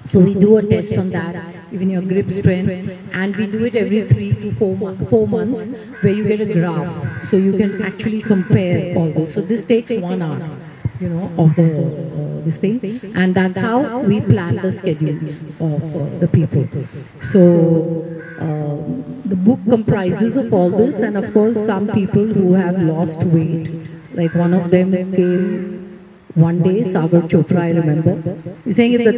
So we do a test on that, even your grip strength, and we do it every 3 to 4 months, where you get a graph, so you can actually compare all this. So this takes 1 hour, you know, of this thing, and that's how we plan the schedules of the people. So the book comprises of all this, and of course some people who have lost weight, like one of them came one day, Sagar Chopra, I remember. He's saying, if the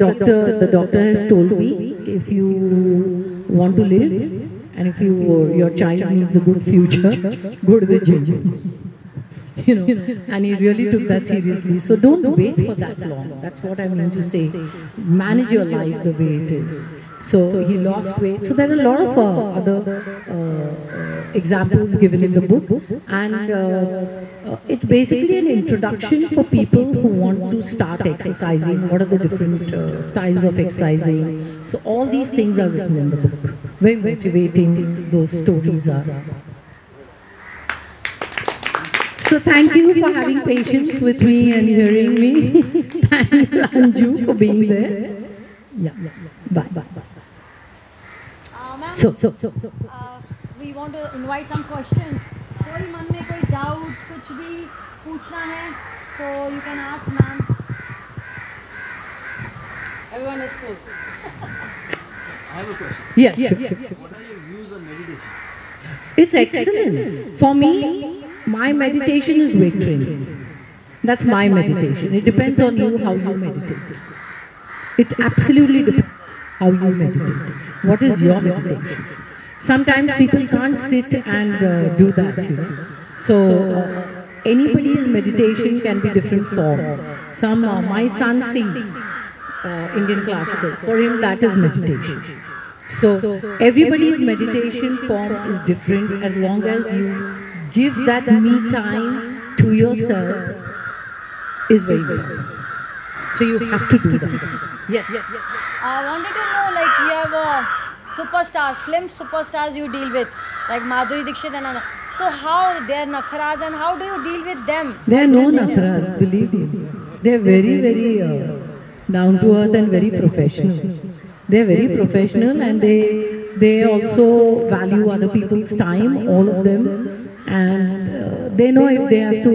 doctor has told me, if you want to live and if your child needs a good future, go to the gym. You know, and he really took that seriously. So don't wait for that long. That's what I mean to say. Manage your life the way it is. So he lost weight. So there are a lot of other examples given in the book, and it's basically an introduction for people who want to start exercising. What are the different styles of exercising? So all these things are written in the book. Very motivating, those stories are. So thank you for having patience with me and hearing me. Thanks, Anju, for being there. Yeah. Bye. So we want to invite some questions. कोई मन में कोई doubt कुछ भी पूछना है तो you can ask ma'am. Everyone is full. I have a question. Yeah. What are your views on meditation? It's excellent. For me, my meditation is weight training. That's my meditation. It depends on you how you meditate. It absolutely depends how you meditate. What is your meditation? Sometimes people can't sit and do that. So anybody's meditation can be different forms. My son sings Indian classical. For him, that is meditation. So everybody's meditation form is different. As long as you give that me time to yourself, is very important. So you have to do that. Yes. I wanted to know, like, you have superstars, film superstars you deal with, like Madhuri Dixit and other. So how they are nakharas and how do you deal with them? There are no nakharas, believe me. They are very, very down to earth and very professional. They are very professional and they also value other people's time, all of them, and they know if they have to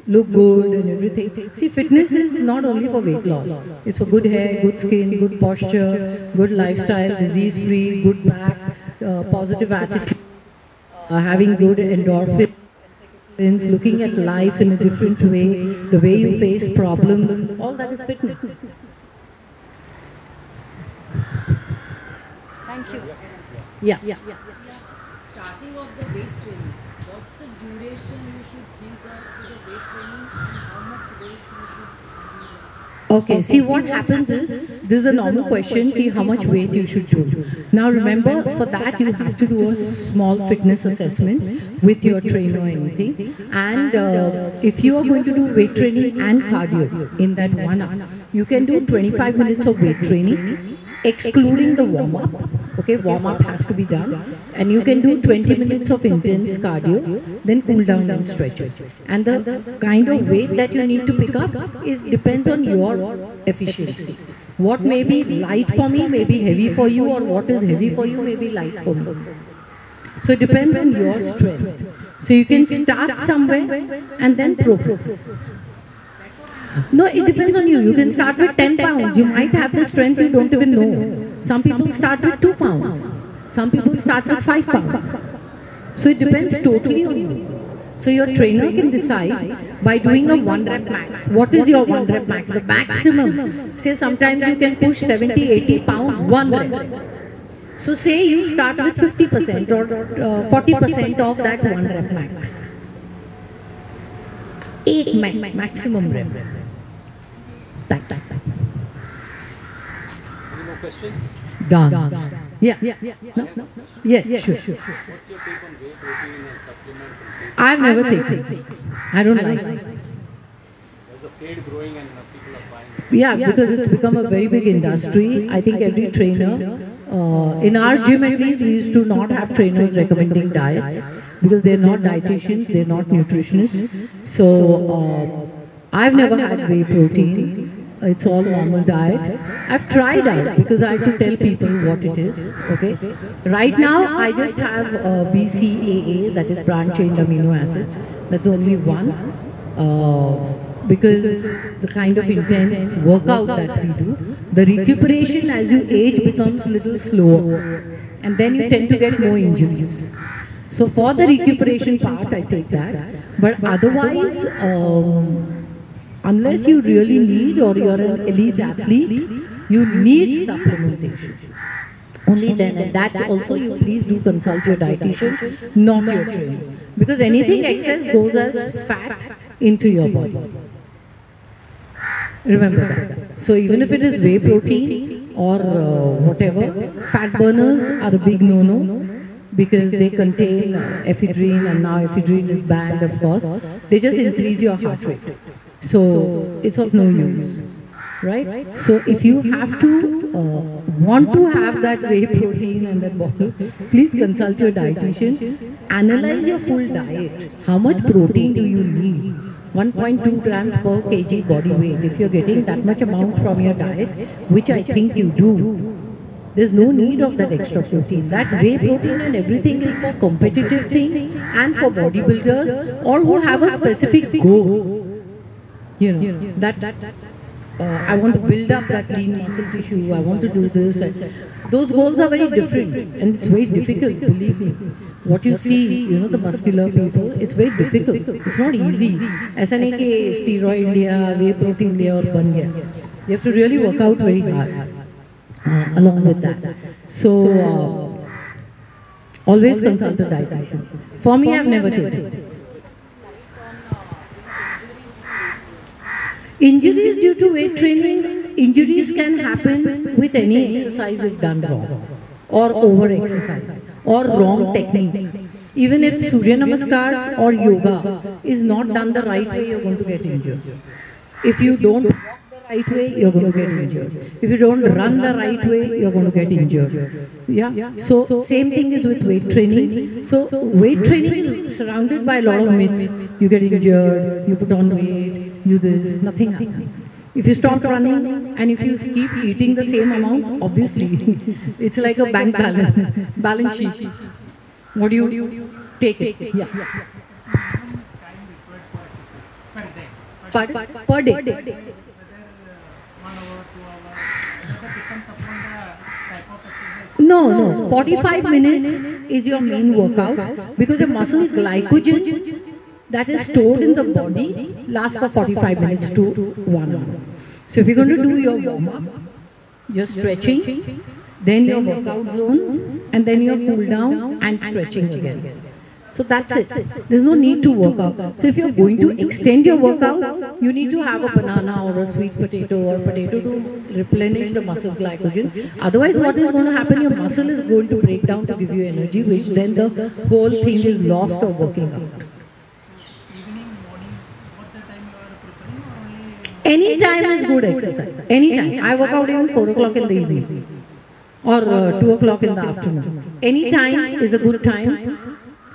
look good and everything. See, fitness is not only for weight loss. It's for good hair, good skin, good posture, good lifestyle, disease-free, good back, positive attitude, having good endorphins, looking at life in a different way, the way you face problems, all that is fitness. Thank you. Yeah. Starting of the weight training, what's the duration you should give to the weight training and how much weight you should do? Okay, see what happens is, this is a normal question, ki how much weight you should do. Now remember, for that you have to do a small fitness assessment with your trainer or anything. And if you are going to do weight training and cardio in that 1 hour, you can do 25 minutes of weight training, excluding the warm-up. Okay, warm-up has to be done. And you can do 20 minutes of intense cardio, then cool down and stretches. And the kind of weight that you need to pick up depends on your efficiency. What may be light for me may be heavy for you, or what is heavy for you may be light for me. So it depends on your strength. So you can start somewhere and then progress. No, it depends on you. You can start with 10 pounds. You might have the strength you don't even know. Some people start with 2 pounds. Some people start with 5 pounds. So it depends totally on you. So your trainer can decide by doing a 1 rep max. What is your 1 rep max? The maximum. Say sometimes you can push 70, 80 pounds, 1 rep. So say you start with 50% or 40% of that 1 rep max. 8 maximum rep. Any more questions? Done. Yeah. No? Yeah, sure. What's your take on whey protein and supplement? I've never taken. I don't like it. There's a fad growing and people are buying it. Yeah, because it's become a very big industry. I think every trainer, in our gym at least, we used to not have trainers recommending diets because they're not dietitians, they're not nutritionists. So I've never had whey protein. It's all normal diet. I've tried out because I have to tell people what it is. Okay. Right now, I just have BCAA, that is branch-chain amino acids. That's only one. Because the kind of intense workout that we do, the recuperation as you age becomes a little slower, and then you tend to get more injuries. So for the recuperation part, I take that. But otherwise, unless you really need or you're an elite athlete, you need supplementation. Only then, and that also you please do consult your dietitian, not your trainer. Because anything excess goes as fat into your body. Remember that. So even if it is whey protein or whatever, fat burners are a big no-no because they contain ephedrine, and now ephedrine is banned, of course. They just increase your heart rate. So it's of no use, right? So if you have to want to have that whey protein and that bottle, please consult your dietitian. Analyze your full diet. How much protein do you need? 1.2 grams per kg body weight. If you're getting that much amount from your diet, which I think you do, There's no need of that extra protein. That whey protein and everything is for competitive thing and for bodybuilders or who have a specific goal. You know, I want to build up that lean muscle tissue, I want to do this. Those goals are very different and it's very difficult, believe me. What you see, you know, the muscular people, it's very difficult. It's not easy. ऐसा नहीं कि steroid लिया, whey protein लिया और बन गया. You have to really work out very hard along with that. So, always consult a dietitian. For me, I've never taken it. Injuries due to weight training, injuries can happen with any exercise if done wrong, or over exercise, or wrong technique. Even if Surya Namaskars or yoga is not done the right way, you're going to get injured. If you don't walk the right way, you're going to get injured. If you don't run the right way, you're going to get injured. Yeah. So same thing is with weight training. So weight training is surrounded by a lot of myths. You get injured, you put on weight, you this, nothing happens. If you stop running and if you keep eating the same amount, obviously it's like a bank balance sheet. What do you take it? Yeah. Per day. No. 45 minutes is your main workout because the muscle glycogen that is stored in the body lasts for 45 minutes to 1 hour. So if you're going to do your warm-up, your stretching, then your workout zone, and then your cool down and stretching again. So that's it. There's no need to work out. So if you're going to extend your workout, you need to have a banana or a sweet potato or potato to replenish the muscle glycogen. Otherwise, what is going to happen? Your muscle is going to break down to give you energy, which then the whole thing is lost or working out. Any time is good exercise. Any time. I work out even 4 o'clock in the evening or 2 o'clock in the afternoon. Any time is a good time.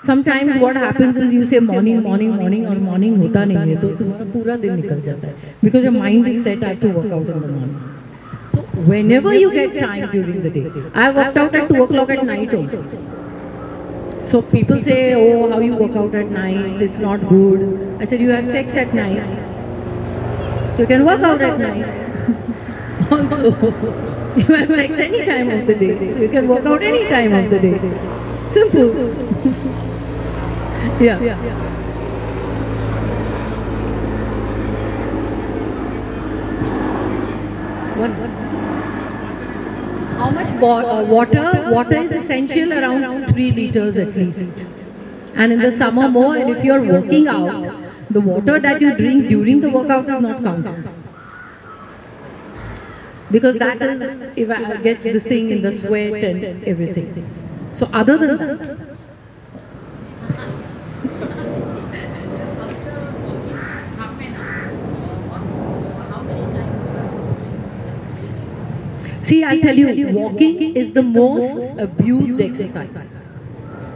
Sometimes what happens is you say morning or morning hota nahi hai, to tumhara pura din nikal jata hai. Because your mind is set, I have to work out in the morning. So whenever you get time during the day, I worked out at 2 o'clock at night also. So people say, oh, how you work out at night, it's not good. I said, you have sex at night. So you can work out at night. Also, you have sex any time of the day. So you can work out any time of the day. Simple. Yeah. How much water? Water is essential around 3 liters at least. And in the summer more, and if you're working out, the water that you drink during the workout is not counted. Because that is, gets this thing in the sweat and everything. So other than that, see, I'll tell you, walking is the most abused exercise.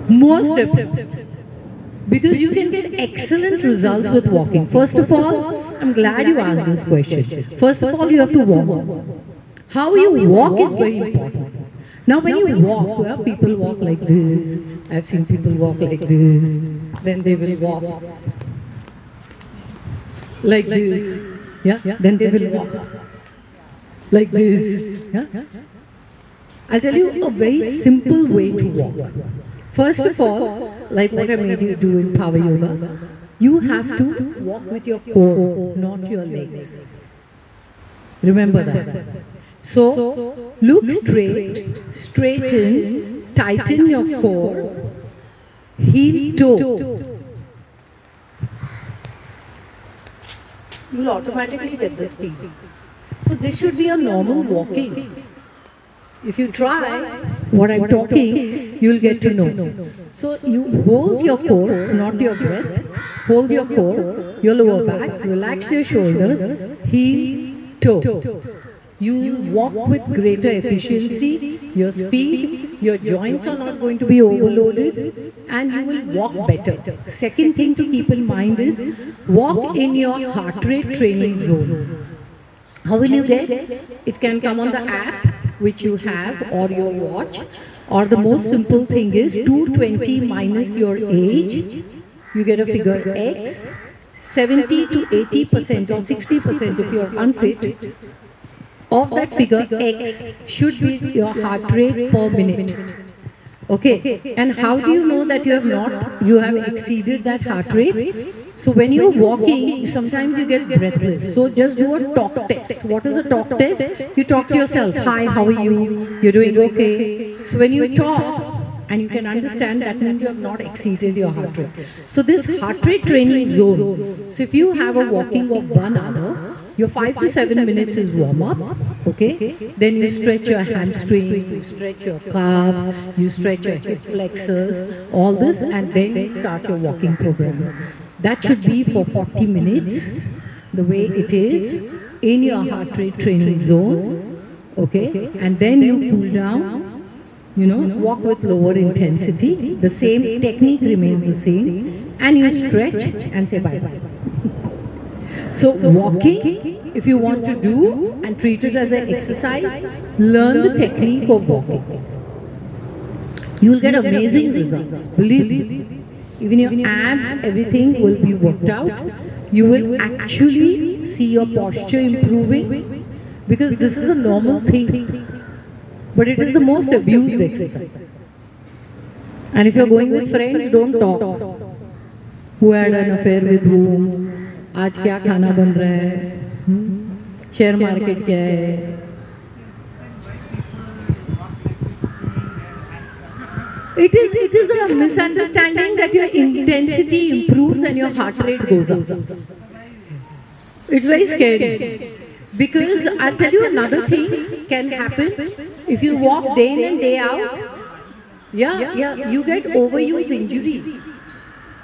Most abused. Because you can get excellent results with walking. First of all, I'm glad you asked this question. First of all, you have to warm up. How you walk is very important. Now when you walk, well, people walk like this. I've seen people walk like this. Then they will walk like this. Yeah. Then they will walk like this. Yeah. I'll tell you a very simple way to walk. First of all, like what I made you do in Power Yoga, you have to walk with your core, not your legs. Remember that. So, look straight, straighten, tighten your core, heel toe. You will automatically get the speed. So this should be a normal walking. If you try what I'm talking, you will get to know. So you hold your core, not your breath. Hold your core, your lower back, relax your shoulders, heel, toe. You walk with greater efficiency, your speed, your joints are not going to be overloaded, and you will walk better. Second thing to keep in mind is, walk in your heart rate training zone. How will you get? It can come on the app. which you have or your watch, or the most simple thing is 220 minus your age, you get a figure X. 70 to 80% or 60% if you are unfit of that figure X should be your heart rate per minute. Okay, and how do you know that you have exceeded that heart rate? So when you're walking, sometimes you get breathless. So just do a talk test. What is a talk test? You talk to yourself. Hi, how are you? You're doing okay. So when you talk, and you can understand that means you have not exceeded your heart rate. So this heart rate training zone, so if you have a walking of 1 hour, your 5 to 7 minutes is warm up, okay? Then you stretch your hamstrings, you stretch your calves, you stretch your hip flexors, all this, and then you start your walking program. That should be for 40 minutes, the way it is, in your heart rate training zone, okay? And then you cool down. You know, walk with lower intensity, the same technique remains the same, and you stretch and say bye-bye. So walking, if you want to do and treat it as an exercise, learn the technique of walking. You will get amazing results, believe me. Even your abs, everything will be worked out. You will actually see your posture improving, because this is a normal thing. But it is the most abused exercise. And if you're going with friends, don't talk. Who had an affair with whom? आज क्या खाना बन रहा है? Share market क्या है? It is a misunderstanding that your intensity improves and your heart rate goes up. It's very scary. Because I'll tell you another thing can happen if you walk day in and day out. You get overuse injuries.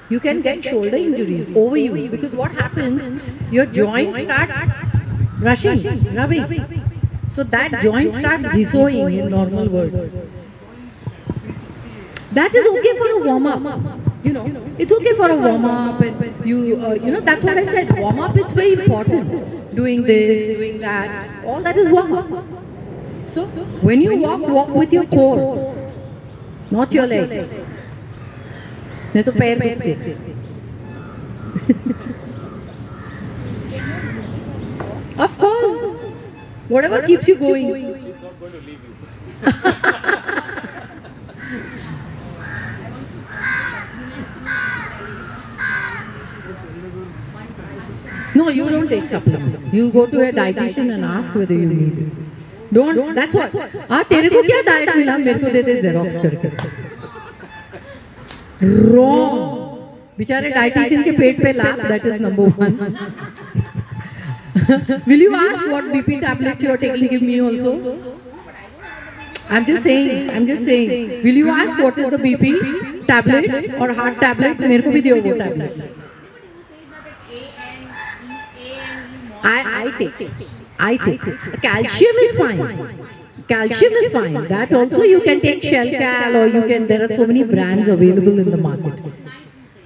You can get shoulder injuries, overuse. Because what happens, your joints start rubbing. So that joint starts dissolving in normal words. That is okay for a warm-up. You know, it's okay for a warm-up. And you know, that's what I said. Warm-up, it's very important. Doing this, doing that, all that is warm-up. So, when you walk with your core, not your legs. नहीं तो पैर दुखते. Of course, whatever keeps you going. She's not going to leave you. No, you don't take supplements. You go to a dietitian and ask whether you need it. Don't. That's what. तेरे को क्या diet मिला? मेरे को दे दे Xerox करके. Wrong. बेचारे dietitian के पेट पे लात. That is number one. Will you ask what BP tablets you are taking? Give me also. I'm just saying. Will you ask what is the BP tablet or heart tablet? मेरे को भी दियो वो tablet. I take it. Calcium is fine. That also you can take Shell Cal, or you can. There are so many brands available in the market.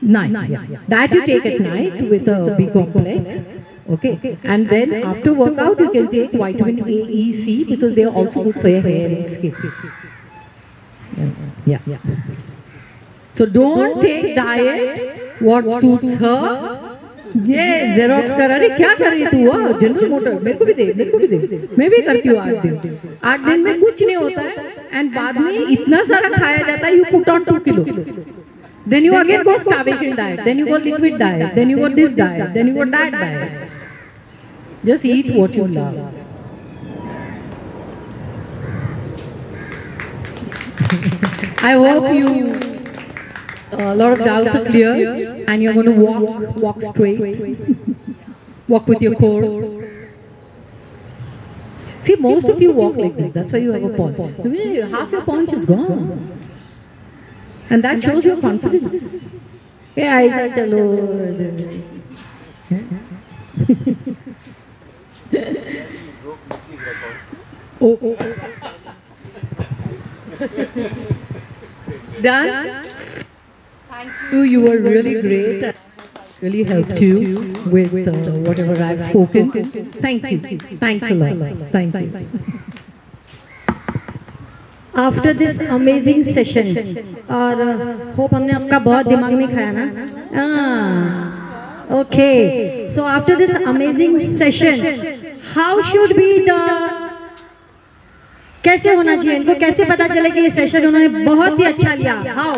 Night, yeah. That you take at night with a B complex. Okay, and then after workout you can take vitamin A, E, C, because they are also good for your hair and skin. Yeah. So don't take diet what suits her. ये Xerox करा रही, क्या कर रही तू? General motor मेरे को भी दे, मैं भी करती हूँ 8 दिन में कुछ नहीं होता है, एंड बाद में इतना सारा खाया जाता है, you put on 2 kilos, then you again go starvation diet, then you go liquid diet, then you go this diet, then you go that diet. Just eat what you love. I hope you a lot of doubts are clear, and you're going to walk straight, walk with your core. See, most of you walk like this. That's why you have a paunch. Half your paunch is gone, and that shows your confidence. Yeah, I said, chalo. Oh. Done. Thank you. You were really great. Really helped you with whatever I've spoken. Thank you. Thanks a lot. Thank you. After this amazing session, और hope हमने आपका बहुत दिमाग नहीं खाया ना? Okay, so after this amazing session, how should be the, कैसे होना चाहिए इनको, कैसे पता चले कि ये सेशन उन्होंने बहुत ही अच्छा लिया? How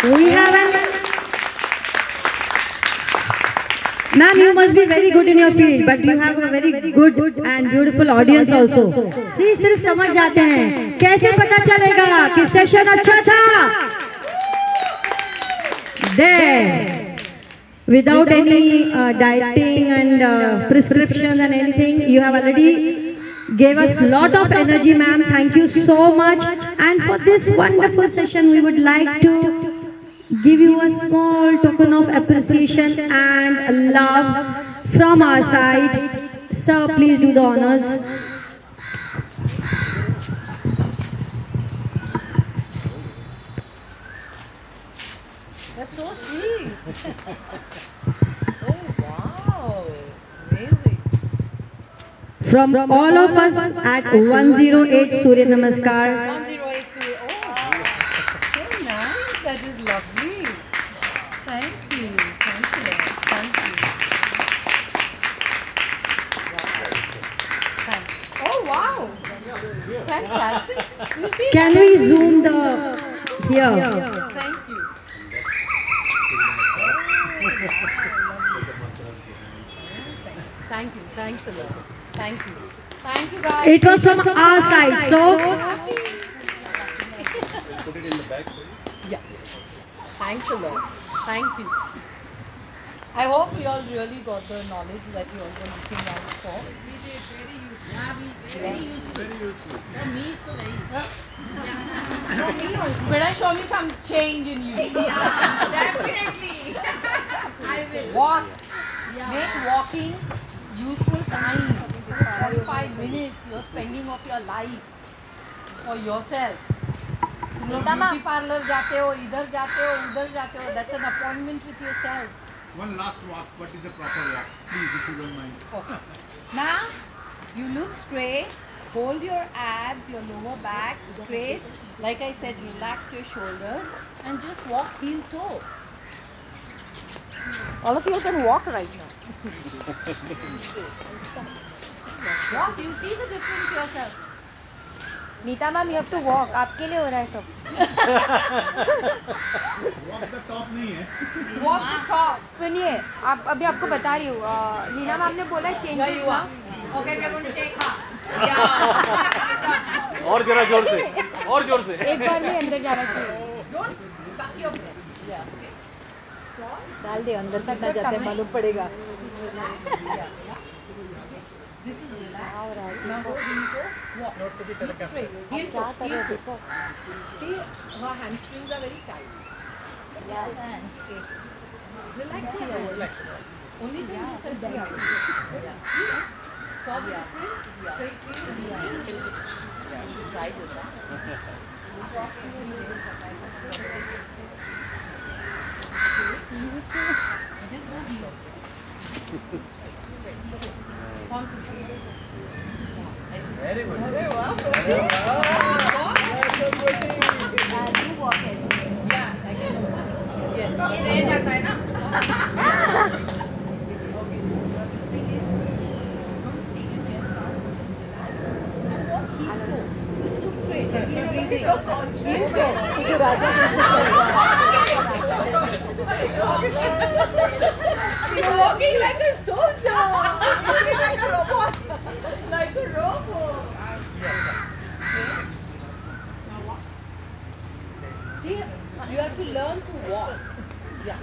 we have an, ma'am, you must be very good in your field, but you have a very good and beautiful audience also. See, सिर्फ समझ जाते हैं, कैसे पता चलेगा कि सेशन अच्छा था? There, without any dieting and prescription and anything, you have already gave us lot of energy, ma'am. Thank you so much. And for this wonderful session, we would like to give you a small token of appreciation and love from our side. Sir, please do the honors. That's so sweet. Oh wow, amazing. From all of us at 108 Surya Namaskar. 108 Surya. Oh, so nice. That is lovely. Thank you. Thank you. Thank you. Thanks. Oh wow. Fantastic. You see? Can we zoom the here? Thank you. Thank you. Thanks a lot. Thank you. Thank you guys. It was from our side, so Put it in the bag. Yeah. Thanks a lot. Thank you. I hope you all really got the knowledge that you all were looking out for. Very useful. For me, it's so very useful. Better show me some change in you. Definitely. I will. Walk. Make walking useful time. 45 minutes you're spending of your life for yourself. Beauty parlour जाते हो, इधर जाते हो, उधर जाते हो. That's an appointment with yourself. One last walk. What is the proper walk? Please, if you don't mind. Okay. Now you look straight. Hold your abs, your lower back straight. Like I said, relax your shoulders and just walk heel toe. All of you can walk right now. Walk. You see the difference yourself. Neeta ma'am, you have to walk, आपके लिए हो रहा है सब. Walk the top नहीं है. Walk the top. सुनिए, आप अभी आपको बता रही हूँ, नीना मैम ने बोला Where changes you are? Okay, we are going to take her. और जरा जोर से, और जोर से. एक बार में अंदर जाना चाहिए. Don't suck your breath. Yeah. Okay. डाल दे अंदर तक ना जाते मालूम पड़ेगा. This is relaxed. Now go heel toe. Walk. Look straight. Heel toe. Heel toe. See, her hamstrings are very tight. Yeah, and straight. Relax your core. Only thing is that they are. Yeah. Saw the difference? Straight heel. Try this. Just go heel. Concentrate. Very good. You walk it. Yeah, I can do it. Yes. ये रह जाता है ना? Okay. This thing is, don't take your chest down. Relax. And walk heel toe. Just look straight. Keep breathing. So conscious. Heel toe. तो राजा कैसे चल रहा है? You're walking like a soldier. Like a robot. Like a robot. Now walk. See, you have to learn to walk. Yeah.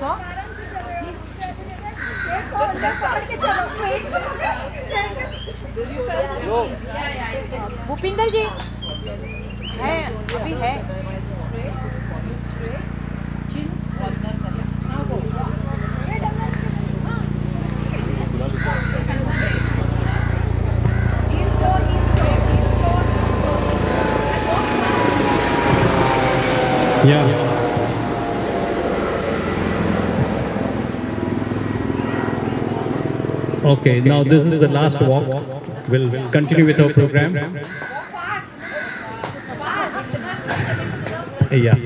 So? Bhupinder जी है, अभी है. Look straight. Chin अंदर करना. Now go. Heel toe, heel toe, heel toe, heel toe. And walk back. Yeah. Okay, now this is the last walk. We'll continue with our program. Yeah.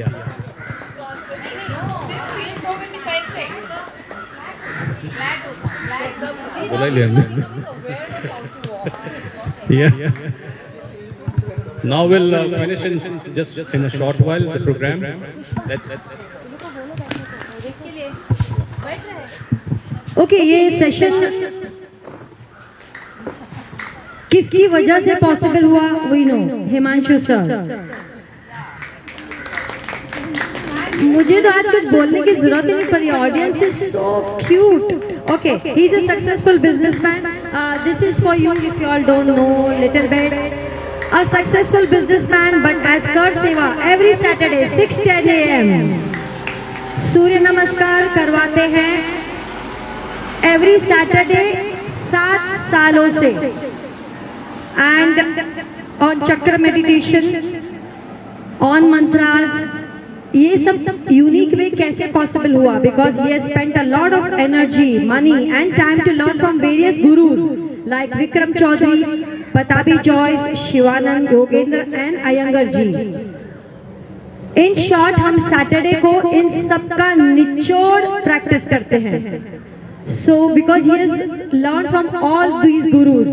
Yeah. Now we'll finish in just in a short while the program. Okay, ये session किसकी वजह से possible हुआ? We know, Himanshu sir. मुझे तो आज कुछ बोलने की जरूरत ही नहीं पड़ी। Audience is so cute. Okay, he is a successful businessman. This is for you if you all don't know little bit. A successful businessman, but as Kar Seva, every Saturday 6:10 AM सूर्य नमस्कार करवाते हैं every Saturday 7 सालों से, and on chakra meditation, on mantras। ये सब unique way कैसे possible हुआ? Because he has spent a lot of energy, money and time to learn from various gurus like Vikram Chaudhary, Patabi Joyce, Shivanand, Yogendra and Iyengar ji. In short हम Saturday को इन सबका निचोड़ practice करते हैं। So because he has learned from all these gurus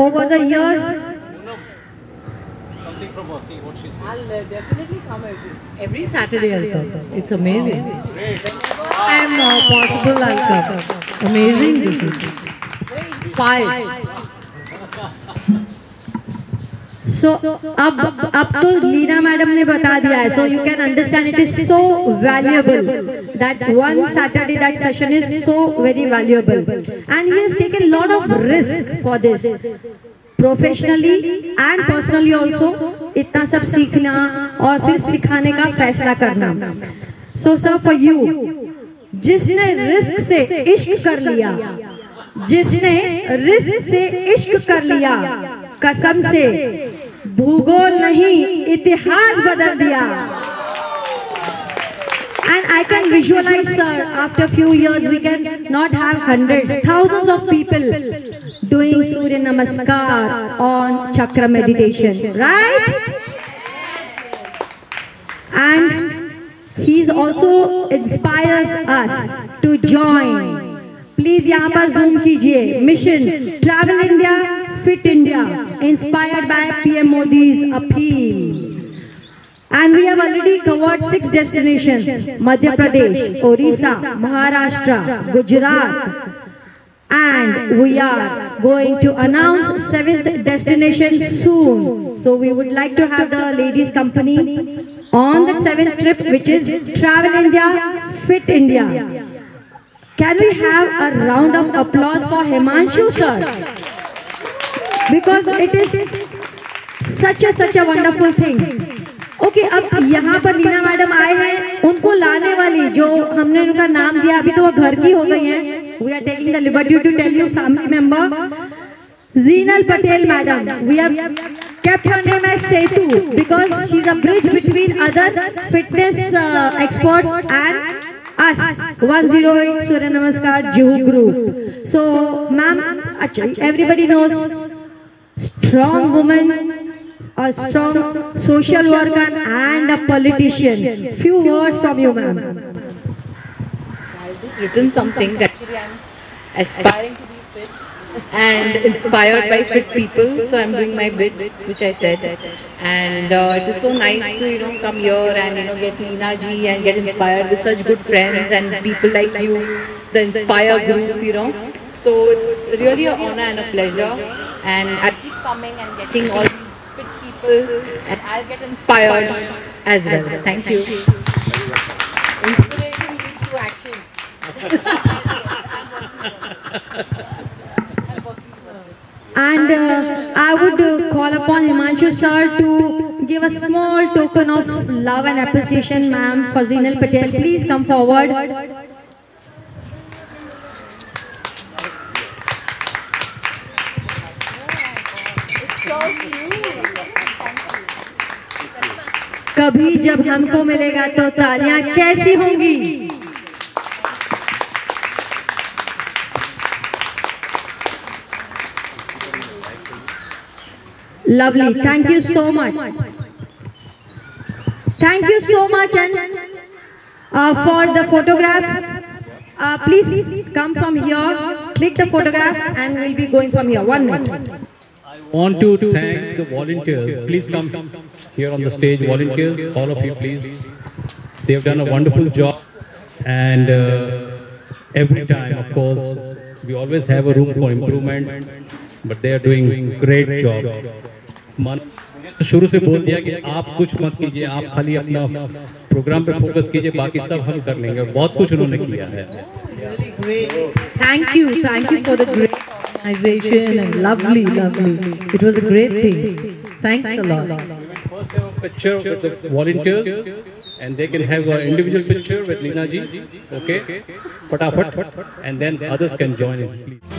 over the years। Something from her, see what she said. I'll definitely come every Saturday. I'll come. It's amazing. I'm possible. I'll come. Amazing. This is 5. So अब तो Leena madam ने बता दिया है, so you can understand it is so valuable that one Saturday that session is so very valuable, and he has taken a lot of risk for this, professionally and personally also। इतना सब सीखना और फिर सिखाने का फैसला करना। So sir, for you, जिसने रिस्क से इश्क कर लिया, जिसने रिस्क से इश्क कर लिया, कसम से भूगोल नहीं इतिहास बदल दिया। And I can visualize, sir, after few years we can not have hundreds, thousands of people doing Surya Namaskar on chakra meditation, right? And he also inspires us to join। Please यहाँ पर zoom कीजिए। Mission travel India fit India, inspired by PM Modi's appeal, and we have already covered 6 destinations: Madhya Pradesh, Orissa, Maharashtra, Gujarat, and we are going to announce 7th destination soon. So we would like to have the ladies company on the 7th trip, which is Travel India Fit India. Can we have a round of applause for Himanshu sir? Because it is such a wonderful thing। Okay, अब यहाँ पर Leena madam आए हैं, उनको लाने वाली जो हमने उनका नाम दिया, अभी तो वो घर की हो गई हैं। We are taking the liberty to tell you, family member Zeenal Patel madam, we have kept her name as Setu because she's a bridge between other fitness experts and us 108 Surya Namaskar Juhu group। So ma'am, everybody knows, strong woman, a strong social worker and a politician। Few words from you, ma'am। I've just written something that actually I'm aspiring to be fit and inspired by fit people, so I'm doing my bit, which I said, and it is so nice to come here and get Leena ji and get inspired with such good friends and people like you, the Inspire group, so it's really an honor and a pleasure, and I keep coming and getting all these fit people, and I'll get inspired as well. Thank you. Inspiration leads to action. And I would call upon Himanshu sir to give a small token of love and appreciation, ma'am, for Zeenal Patel. Please come forward। कभी जब हमको मिलेगा तो तालियां कैसी होंगी? Lovely. Thank you so much. Thank you so much, and for the photograph. Please come from here. Click the photograph, and we'll be going from here. 1 minute. I want to thank the volunteers. Please come here on the stage, volunteers, all of you, please. They have done a wonderful job, and every time, of course, we always have a room for improvement, but they are doing great job. शुरू से बोल दिया कि आप कुछ मत कीजिए, आप खाली अपना प्रोग्राम पे फोकस कीजिए, बाकी सब हम कर लेंगे. बहुत कुछ उन्होंने किया है. Thank you for the great organization and lovely. It was a great thing. Thanks a lot. First have a picture with the volunteers, and they can have an individual picture with Leena ji. Okay, fatafat, and then others can join in. Please.